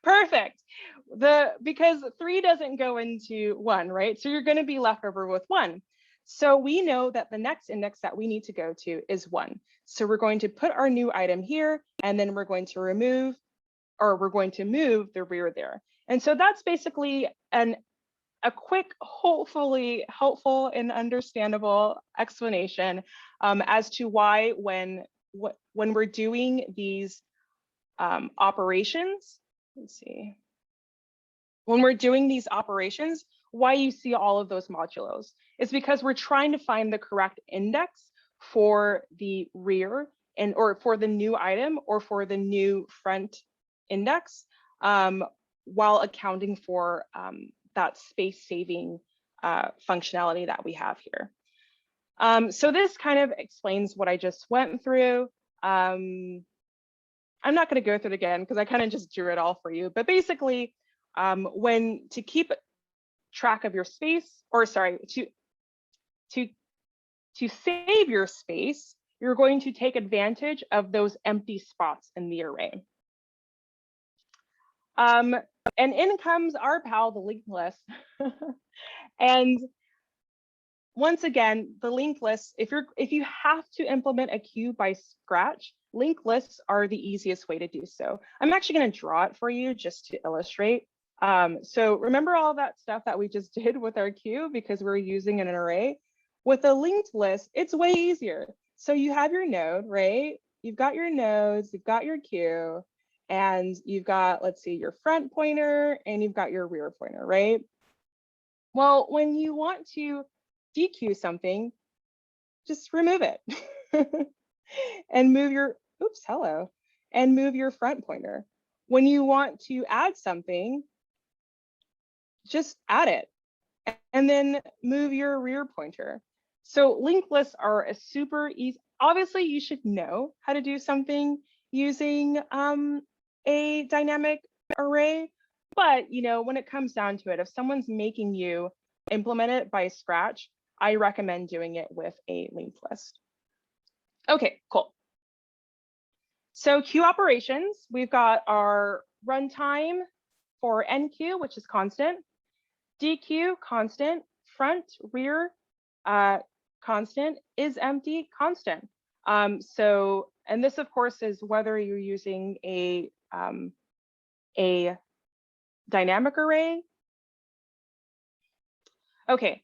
Perfect. Because 3 doesn't go into 1, right? So you're going to be left over with 1. So we know that the next index that we need to go to is 1. So we're going to put our new item here, and then we're going to remove, or we're going to move the rear there. And so that's basically a quick, hopefully helpful and understandable explanation as to why when we're doing these operations, let's see, when we're doing these operations, why you see all of those modulos is because we're trying to find the correct index for the rear or for the new item or for the new front index while accounting for that space saving functionality that we have here. So this kind of explains what I just went through. I'm not going to go through it again because I kind of just drew it all for you. But basically, when to keep track of your space, or sorry, to save your space, you're going to take advantage of those empty spots in the array. And in comes our pal, the linked list. And once again, the linked list, if you have to implement a queue by scratch, linked lists are the easiest way to do so. I'm actually going to draw it for you just to illustrate. So remember all that stuff that we just did with our queue because we're using an array? With a linked list, it's way easier. So you have your node, right? You've got your nodes, you've got your queue, and you've got, let's see, your front pointer, and you've got your rear pointer, right? Well, when you want to dequeue something, just remove it and move your, oops, hello, and move your front pointer. When you want to add something, just add it and then move your rear pointer. So linked lists are a super easy, obviously you should know how to do something using a dynamic array, but you know, when it comes down to it, if someone's making you implement it by scratch, I recommend doing it with a linked list. Okay, cool. So queue operations, we've got our runtime for enqueue, which is constant, dequeue, constant, front, rear, constant, is empty, constant. And this of course is whether you're using a dynamic array. Okay,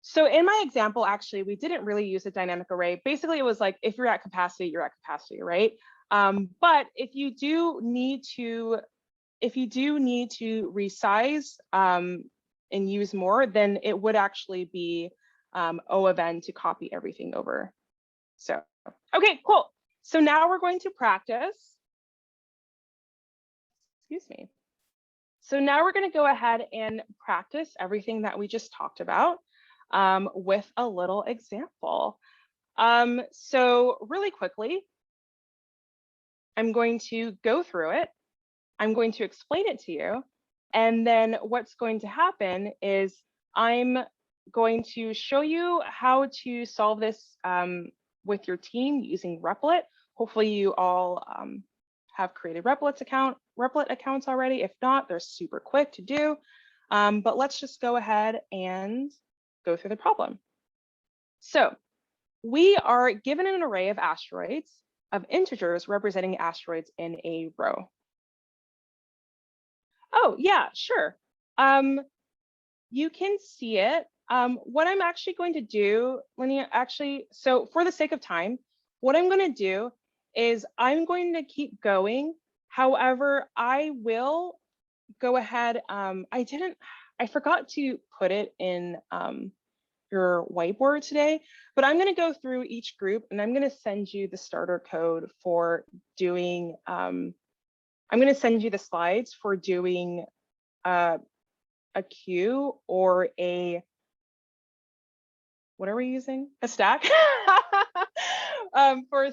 so in my example, actually, we didn't really use a dynamic array. Basically, it was like, if you're at capacity, right? But if you do need to resize and use more, then it would actually be O of n to copy everything over. So, okay, cool. So now we're going to practice. Excuse me. So now we're going to go ahead and practice everything that we just talked about with a little example. So really quickly, I'm going to go through it. I'm going to explain it to you. And then what's going to happen is I'm going to show you how to solve this with your team using Replit. Hopefully you all have created Replit accounts already. If not, they're super quick to do. But let's just go ahead and go through the problem. So we are given an array of asteroids of integers representing asteroids in a row. Oh, yeah, sure. You can see it. What I'm actually going to do, so for the sake of time, what I'm going to do is I'm going to keep going. However, I will go ahead. I forgot to put it in your whiteboard today, but I'm going to go through each group and I'm going to send you the starter code for doing, I'm going to send you the slides for doing a queue or what are we using? A stack? For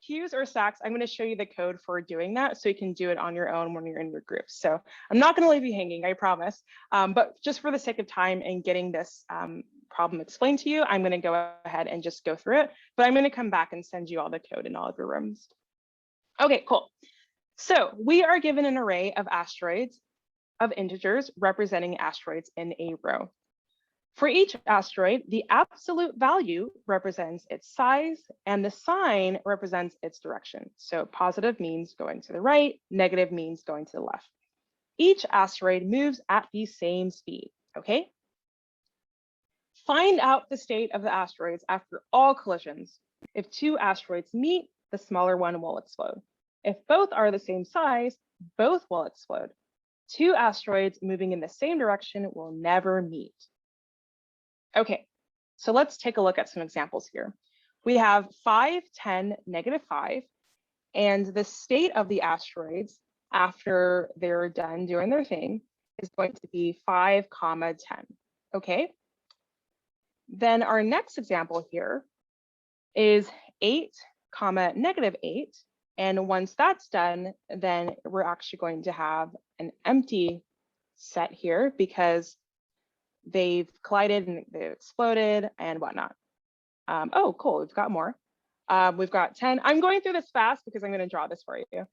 queues or stacks, I'm going to show you the code for doing that so you can do it on your own when you're in your groups. So I'm not going to leave you hanging, I promise. But just for the sake of time and getting this problem explained to you, I'm going to go ahead and just go through it. But I'm going to come back and send you all the code in all of your rooms. Okay, cool. So we are given an array of asteroids of integers representing asteroids in a row. For each asteroid, the absolute value represents its size and the sign represents its direction. So positive means going to the right, negative means going to the left. Each asteroid moves at the same speed, okay? Find out the state of the asteroids after all collisions. If two asteroids meet, the smaller one will explode. If both are the same size, both will explode. Two asteroids moving in the same direction will never meet. Okay, so let's take a look at some examples here. We have 5, 10, -5, and the state of the asteroids after they're done doing their thing is going to be 5, 10, okay? Then our next example here is 8, -8. And once that's done, then we're actually going to have an empty set here because they've collided and they've exploded and whatnot. Oh, cool, we've got more. We've got 10. I'm going through this fast because I'm going to draw this for you,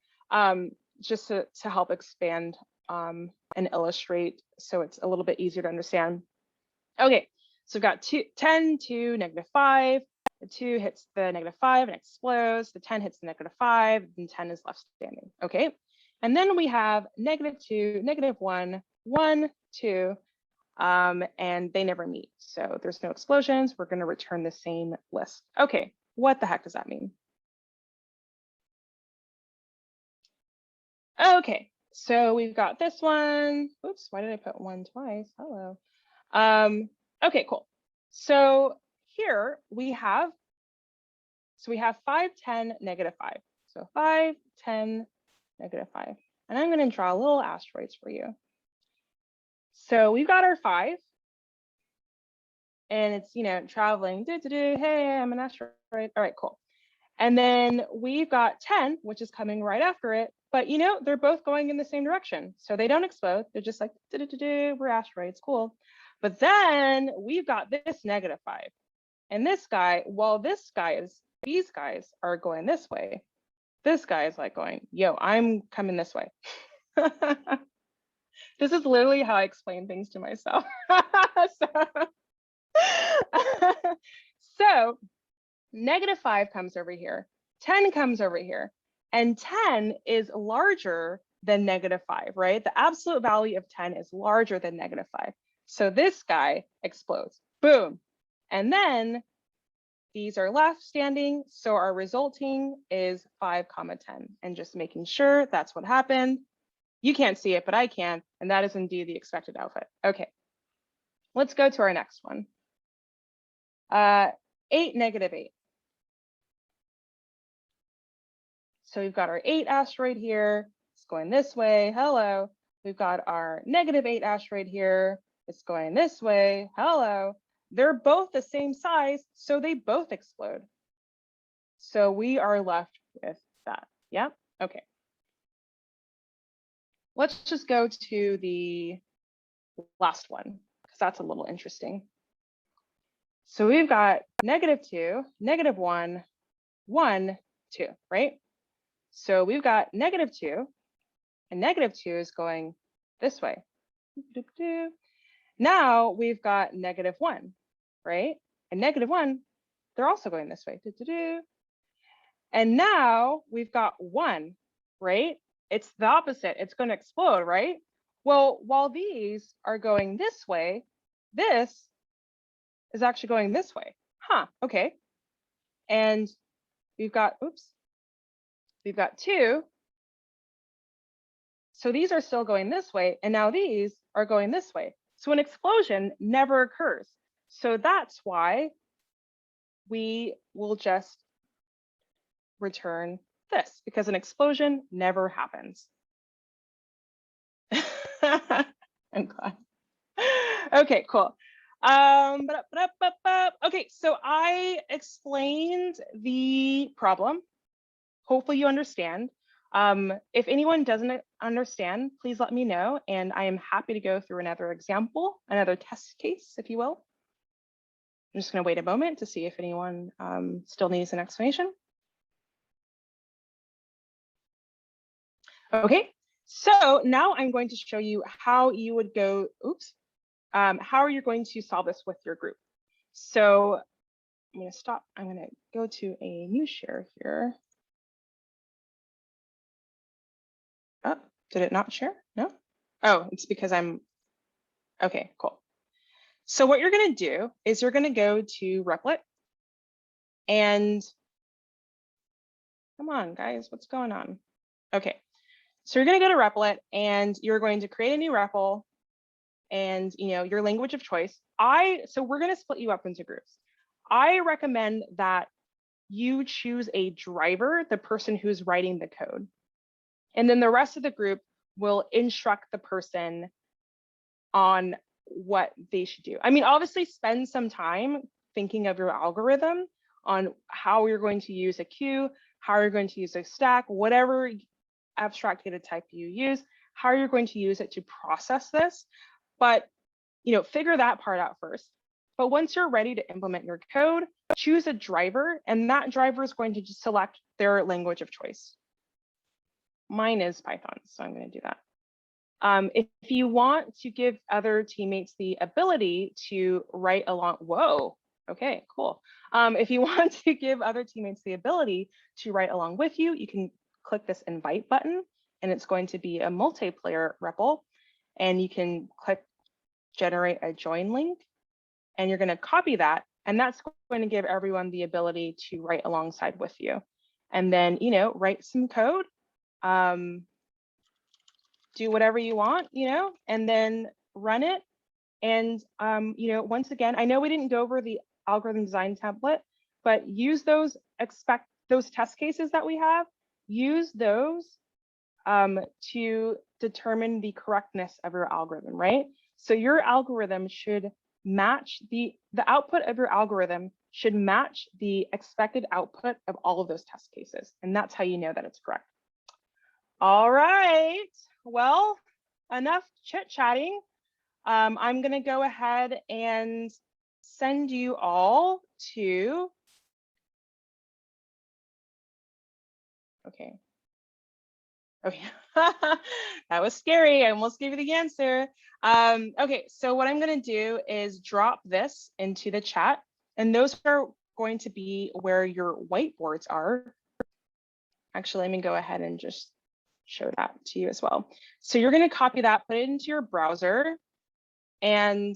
just to help expand and illustrate so it's a little bit easier to understand. Okay, so we've got 10 to -5. The 2 hits the -5 and explodes. The 10 hits the -5, and 10 is left standing. Okay, and then we have -2, -1, 1, 2, and they never meet. So there's no explosions. We're going to return the same list. Okay, what the heck does that mean? Okay, so we've got this one. Oops, why did I put 1 twice? Hello. Okay, cool. So here we have 5, 10, -5. So 5, 10, -5. And I'm going to draw little asteroids for you. So we've got our 5. And it's, traveling. Hey, I'm an asteroid. All right, cool. And then we've got 10, which is coming right after it. But, they're both going in the same direction. So they don't explode. They're just like, we're asteroids. Cool. But then we've got this -5. And this guy, while these guys are going this way, this guy is like going, yo, I'm coming this way. This is literally how I explain things to myself. So -5 comes over here, 10 comes over here, and 10 is larger than -5, right? The absolute value of 10 is larger than -5. So this guy explodes, boom. And then these are left standing. So our resulting is 5, 10, and just making sure that's what happened. You can't see it, but I can. And that is indeed the expected output. Okay, let's go to our next one. 8, -8. So we've got our 8 asteroid here. It's going this way. Hello. We've got our -8 asteroid here. It's going this way. Hello. They're both the same size, so they both explode. So we are left with that. Yeah. Okay. Let's just go to the last one because that's a little interesting. So we've got -2, -1, 1, 2, right? So we've got -2, and -2 is going this way. Now we've got -1, right? And -1, they're also going this way. And now we've got 1, right? It's the opposite. It's going to explode, right? Well, while these are going this way, this is actually going this way. Huh, okay. And we've got, we've got 2. So these are still going this way, and now these are going this way. So an explosion never occurs. So that's why we will just return this, because an explosion never happens. I'm glad. Okay, cool. Okay, so I explained the problem. Hopefully you understand. If anyone doesn't understand, please let me know, and I am happy to go through another example, another test case, if you will. I'm just going to wait a moment to see if anyone still needs an explanation. Okay, so now I'm going to show you how you would go, how are you going to solve this with your group. So I'm going to stop. I'm going to go to a new share here. Oh, did it not share? No? Oh, it's because I'm, okay, cool. So what you're going to do is you're going to go to Replit and, come on guys, what's going on? Okay, so you're going to go to Replit and you're going to create a new REPL and your language of choice. So we're going to split you up into groups. I recommend that you choose a driver, the person who's writing the code. And then the rest of the group will instruct the person on what they should do. I mean, obviously spend some time thinking of your algorithm on how you're going to use a queue, how you're going to use a stack, whatever abstract data type you use, how you're going to use it to process this. But figure that part out first. But once you're ready to implement your code, choose a driver, and that driver is going to just select their language of choice. Mine is Python, so I'm going to do that. If you want to give other teammates the ability to write along, whoa, okay, cool. If you want to give other teammates the ability to write along with you, you can click this invite button, and it's going to be a multiplayer REPL, and you can click generate a join link, and you're going to copy that, and that's going to give everyone the ability to write alongside with you. And then, write some code, do whatever you want, and then run it. And, once again, I know we didn't go over the algorithm design template, but use those test cases that we have, use those to determine the correctness of your algorithm, right? So your algorithm should match the output of your algorithm should match the expected output of all of those test cases. And that's how you know that it's correct. All right, well, enough chit-chatting. I'm gonna go ahead and send you all to, okay, that was scary. I almost gave you the answer. Okay, so what I'm gonna do is drop this into the chat, and those are going to be where your whiteboards are. Actually, let me go ahead and just show that to you as well. So you're gonna copy that, put it into your browser, and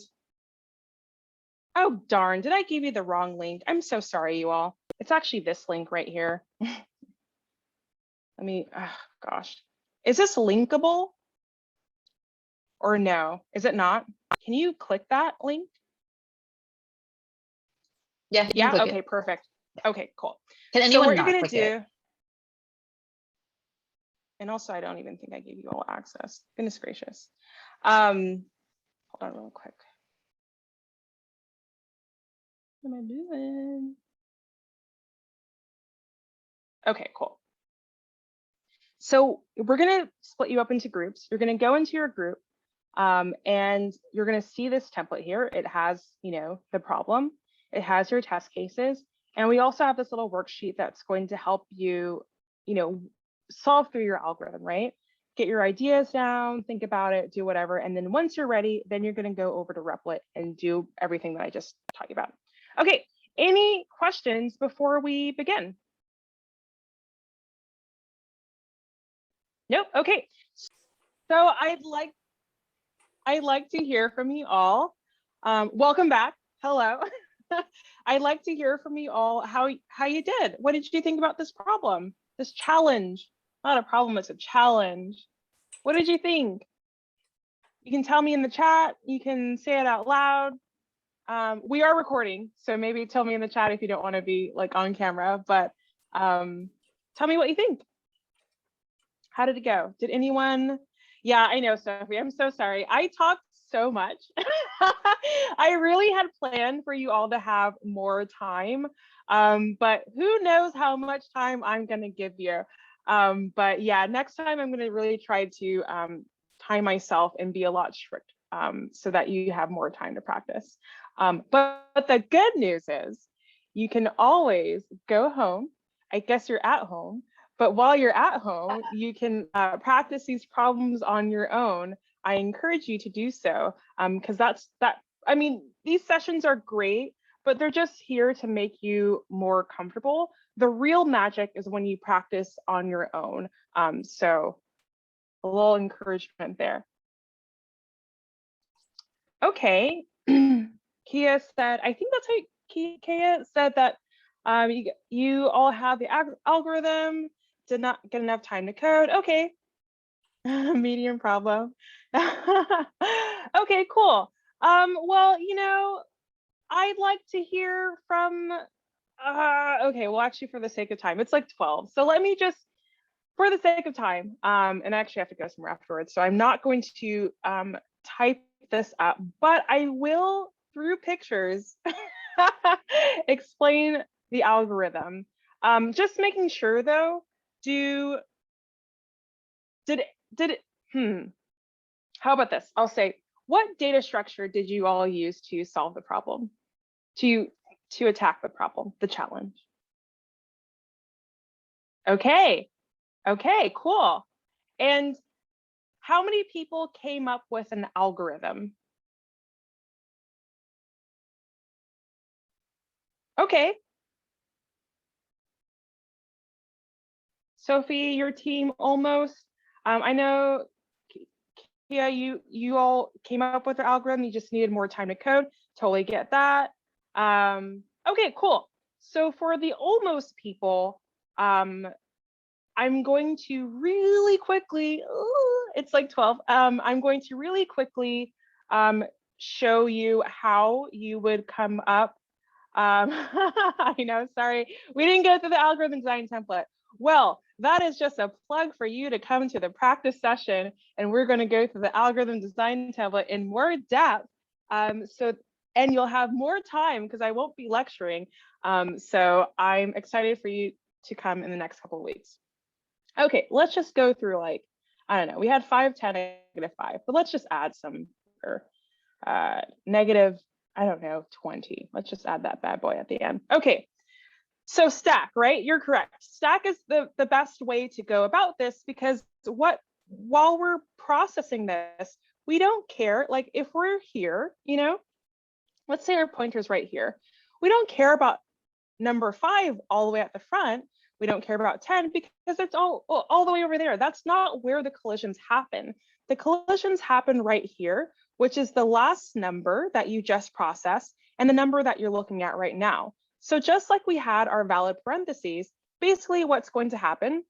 oh darn, did I give you the wrong link? I'm so sorry, you all. It's actually this link right here. Let me, oh gosh. Is this linkable or no? Is it not? Can you click that link? Yeah, you can Yeah, click okay, it. perfect. Okay, cool. Can So anyone what you're not gonna click do, it? and also I don't even think I gave you all access. Goodness gracious. Hold on real quick. What am I doing? Okay, cool. So we're gonna split you up into groups. You're gonna go into your group, and you're gonna see this template here. It has, the problem. It has your test cases, and we also have this little worksheet that's going to help you, solve through your algorithm, right? Get your ideas down, think about it, do whatever, and then once you're ready, then you're gonna go over to Replit and do everything that I just taught you about. Okay, any questions before we begin? Nope. Okay. So I'd like to hear from you all. Welcome back. Hello. I'd like to hear from you all how you did. What did you think about this problem? This challenge? Not a problem, it's a challenge. What did you think? You can tell me in the chat. You can say it out loud. We are recording, so maybe tell me in the chat if you don't want to be like on camera, but tell me what you think. How did it go? Did anyone? Yeah, I know, Sophie. I'm so sorry. I talked so much. I really had planned for you all to have more time, but who knows how much time I'm going to give you. But yeah, next time I'm going to really try to time myself and be a lot strict so that you have more time to practice. But the good news is you can always go home. I guess you're at home. But while you're at home, you can practice these problems on your own. I encourage you to do so because I mean, these sessions are great, but they're just here to make you more comfortable. The real magic is when you practice on your own. So a little encouragement there. Okay, Kia said, I think that's how Kia said that you all have the algorithm. Did not get enough time to code. Okay, medium problem. Okay, cool. Well, I'd like to hear from, okay, well, actually for the sake of time, it's like 12. So let me just, for the sake of time, and I actually have to go somewhere afterwards. So I'm not going to type this up, but I will, through pictures, explain the algorithm. Just making sure though, how about this? I'll say, what data structure did you all use to solve the problem? To attack the problem, the challenge? Okay, cool. And how many people came up with an algorithm? Okay. Sophie, your team almost. I know, Kia, you all came up with the algorithm. You just needed more time to code. Totally get that. Okay, cool. So for the almost people, I'm going to really quickly, it's like 12. I'm going to really quickly show you how you would come up. I know, sorry, we didn't go through the algorithm design template. Well, that is just a plug for you to come to the practice session, and we're going to go through the algorithm design template in more depth. And you'll have more time because I won't be lecturing. So I'm excited for you to come in the next couple of weeks. Okay, let's just go through, like, I don't know, we had 5, 10, -5, but let's just add some negative, I don't know, 20. Let's just add that bad boy at the end. Okay, so stack, right? You're correct. Stack is the best way to go about this, because while we're processing this, we don't care, like if we're here, you know, let's say our pointer's right here. We don't care about number 5 all the way at the front. We don't care about 10 because it's all the way over there. That's not where the collisions happen. The collisions happen right here, which is the last number that you just processed and the number that you're looking at right now. So just like we had our valid parentheses, basically what's going to happen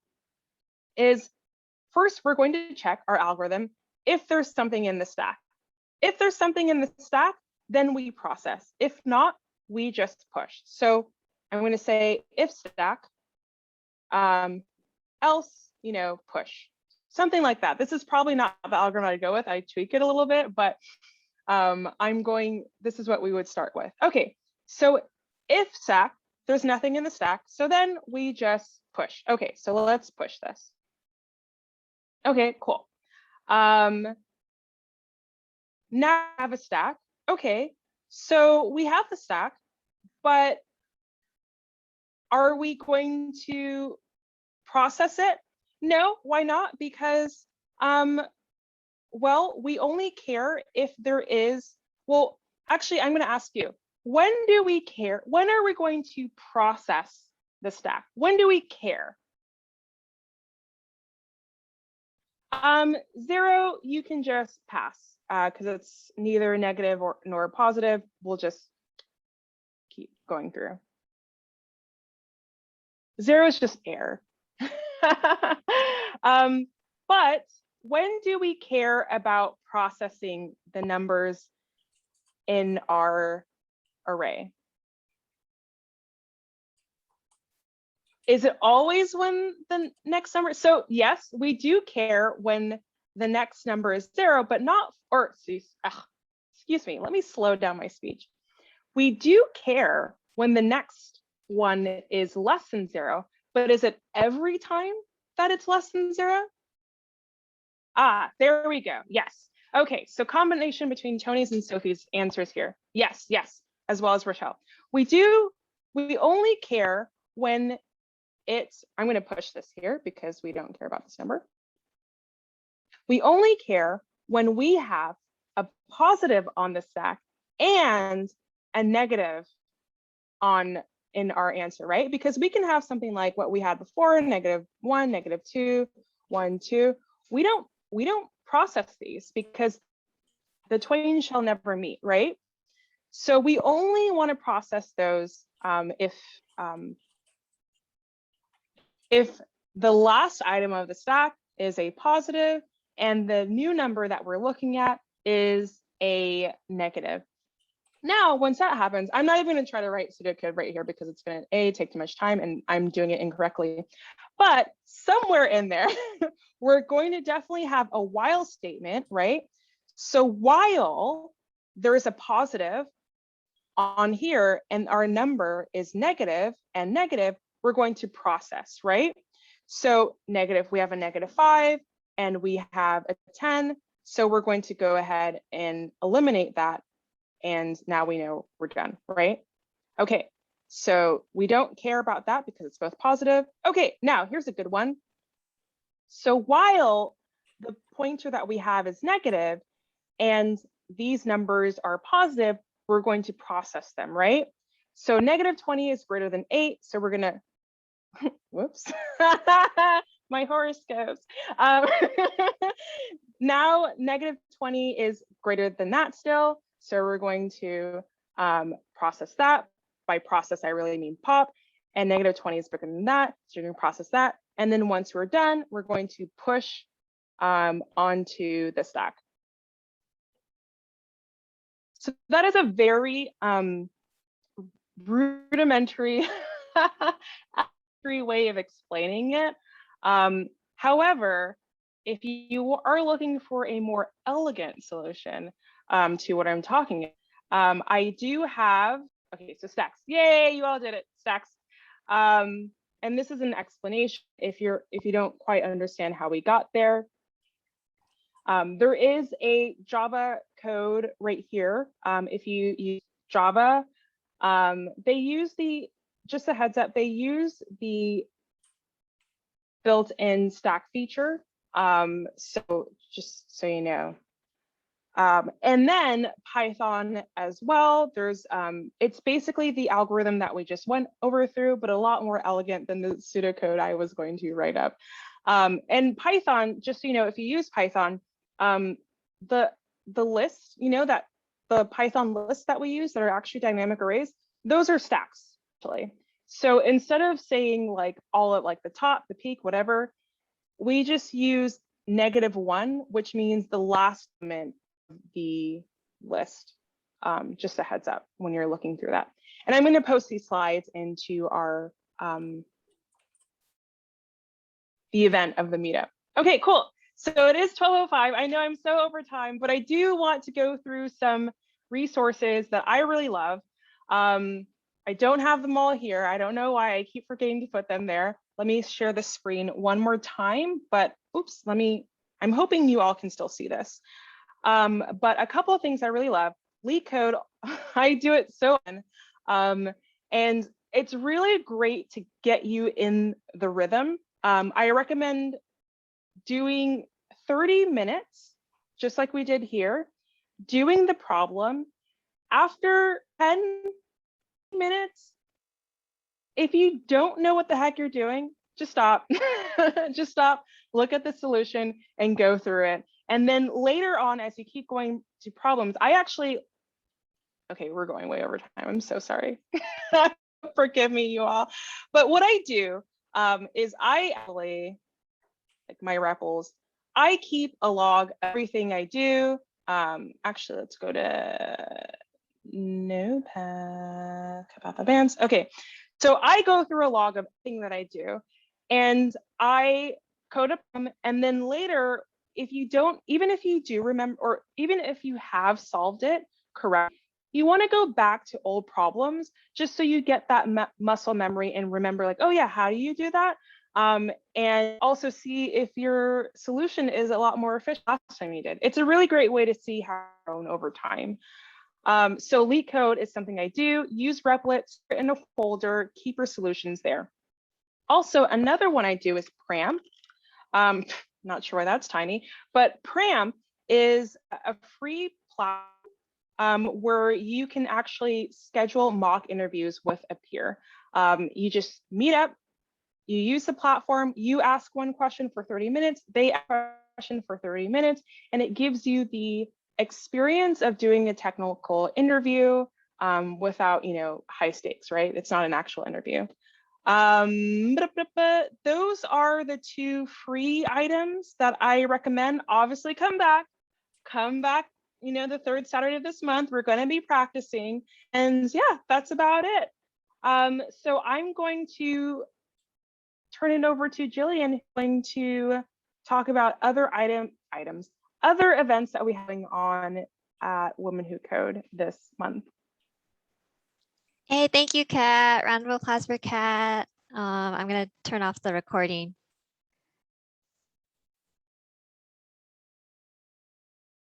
is, first, we're going to check our algorithm if there's something in the stack. If there's something in the stack, then we process. If not, we just push. So I'm going to say if stack, else, you know, push, something like that. This is probably not the algorithm I'd go with. I tweak it a little bit, but this is what we would start with. Okay, so if stack, there's nothing in the stack, so then we just push. Okay, so let's push this. Okay, cool. Now I have a stack. Okay, so we have the stack, but are we going to process it? No, why not? Because, well, we only care if there is, well, actually, I'm going to ask you, when do we care? When are we going to process the stack? When do we care? 0, you can just pass because it's neither negative nor positive. We'll just keep going through. 0 is just error. But when do we care about processing the numbers in our array? Is it always when the next number? So yes, we do care when the next number is 0, but not, or excuse me, let me slow down my speech. We do care when the next one is less than 0, but is it every time that it's less than 0? Ah, there we go. Yes. Okay, so combination between Tony's and Sophie's answers here. Yes, yes, as well as Rochelle. We only care when it's, I'm going to push this here because we don't care about this number. We only care when we have a positive on the stack and a negative in our answer, right? Because we can have something like what we had before, -1, -2, 1, 2. We don't process these because the twain shall never meet, right? So we only want to process those if the last item of the stack is a positive and the new number that we're looking at is a negative. Now, once that happens, I'm not even going to try to write pseudocode right here because it's going to take too much time and I'm doing it incorrectly. But somewhere in there, we're going to definitely have a while statement, right? So while there is a positive on here and our number is negative and negative, we're going to process, right? So negative, we have a -5 and we have a 10. So we're going to go ahead and eliminate that. And now we know we're done, right? Okay, so we don't care about that because it's both positive. Okay, now here's a good one. So while the pointer that we have is negative and these numbers are positive, we're going to process them, right? So -20 is greater than 8. So we're gonna, whoops, my horoscopes. Now -20 is greater than that still. So we're going to process that. By process, I really mean pop. And -20 is bigger than that. So you're going to process that. And then once we're done, we're going to push onto the stack. So that is a very rudimentary way of explaining it. However, if you are looking for a more elegant solution to what I'm talking about, I do have, okay, so stacks. Yay, you all did it, stacks. And this is an explanation if you don't quite understand how we got there. There is a Java code right here. If you use Java, they use just a heads up, they use the built-in stack feature. So just so you know. And then Python as well. There's it's basically the algorithm that we just went through, but a lot more elegant than the pseudocode I was going to write up. And Python, just so you know, if you use Python, the list, you know, that the Python lists that we use that are actually dynamic arrays, those are stacks actually. So instead of saying like all at like the top, the peak, whatever, we just use -1, which means the last element of the list. Just a heads up when you're looking through that. And I'm going to post these slides into our the event of the meetup. Okay, cool. So it is 12:05. I know I'm so over time, but I do want to go through some resources that I really love. I don't have them all here. I don't know why I keep forgetting to put them there. Let me share the screen one more time, but oops, I'm hoping you all can still see this. But a couple of things I really love. LeetCode, I do it so often. And it's really great to get you in the rhythm. I recommend doing 30 minutes, just like we did here, doing the problem. After 10 minutes, if you don't know what the heck you're doing, just stop. Just stop, look at the solution and go through it. And then later on, as you keep going to problems, okay, we're going way over time. I'm so sorry. Forgive me, you all. But what I do is I actually, like my REPLs, I keep a log of everything I do. Actually, let's go to Notepad, Kappa Bands. Okay, so I go through a log of everything that I do, and I code up them. And then later, if you don't, even if you do remember, or even if you have solved it correct, you want to go back to old problems just so you get that muscle memory and remember, like, oh yeah, how do you do that? And also see if your solution is a lot more efficient last time you did. It's a really great way to see how it's grown over time. So LeetCode is something I do. Use replets in a folder, keep your solutions there. Also, another one I do is Pram. Not sure why that's tiny, but Pram is a free platform where you can actually schedule mock interviews with a peer. You just meet up, you use the platform, you ask one question for 30 minutes, they ask a question for 30 minutes, and it gives you the experience of doing a technical interview without, high stakes, right? It's not an actual interview. Those are the two free items that I recommend. Obviously, come back, the third Saturday of this month. We're going to be practicing, and yeah, that's about it. So I'm going to turn it over to Jillian, who's going to talk about other other events that we're having on at Women Who Code this month. Hey, thank you, Kat. Round of applause for Kat. I'm going to turn off the recording.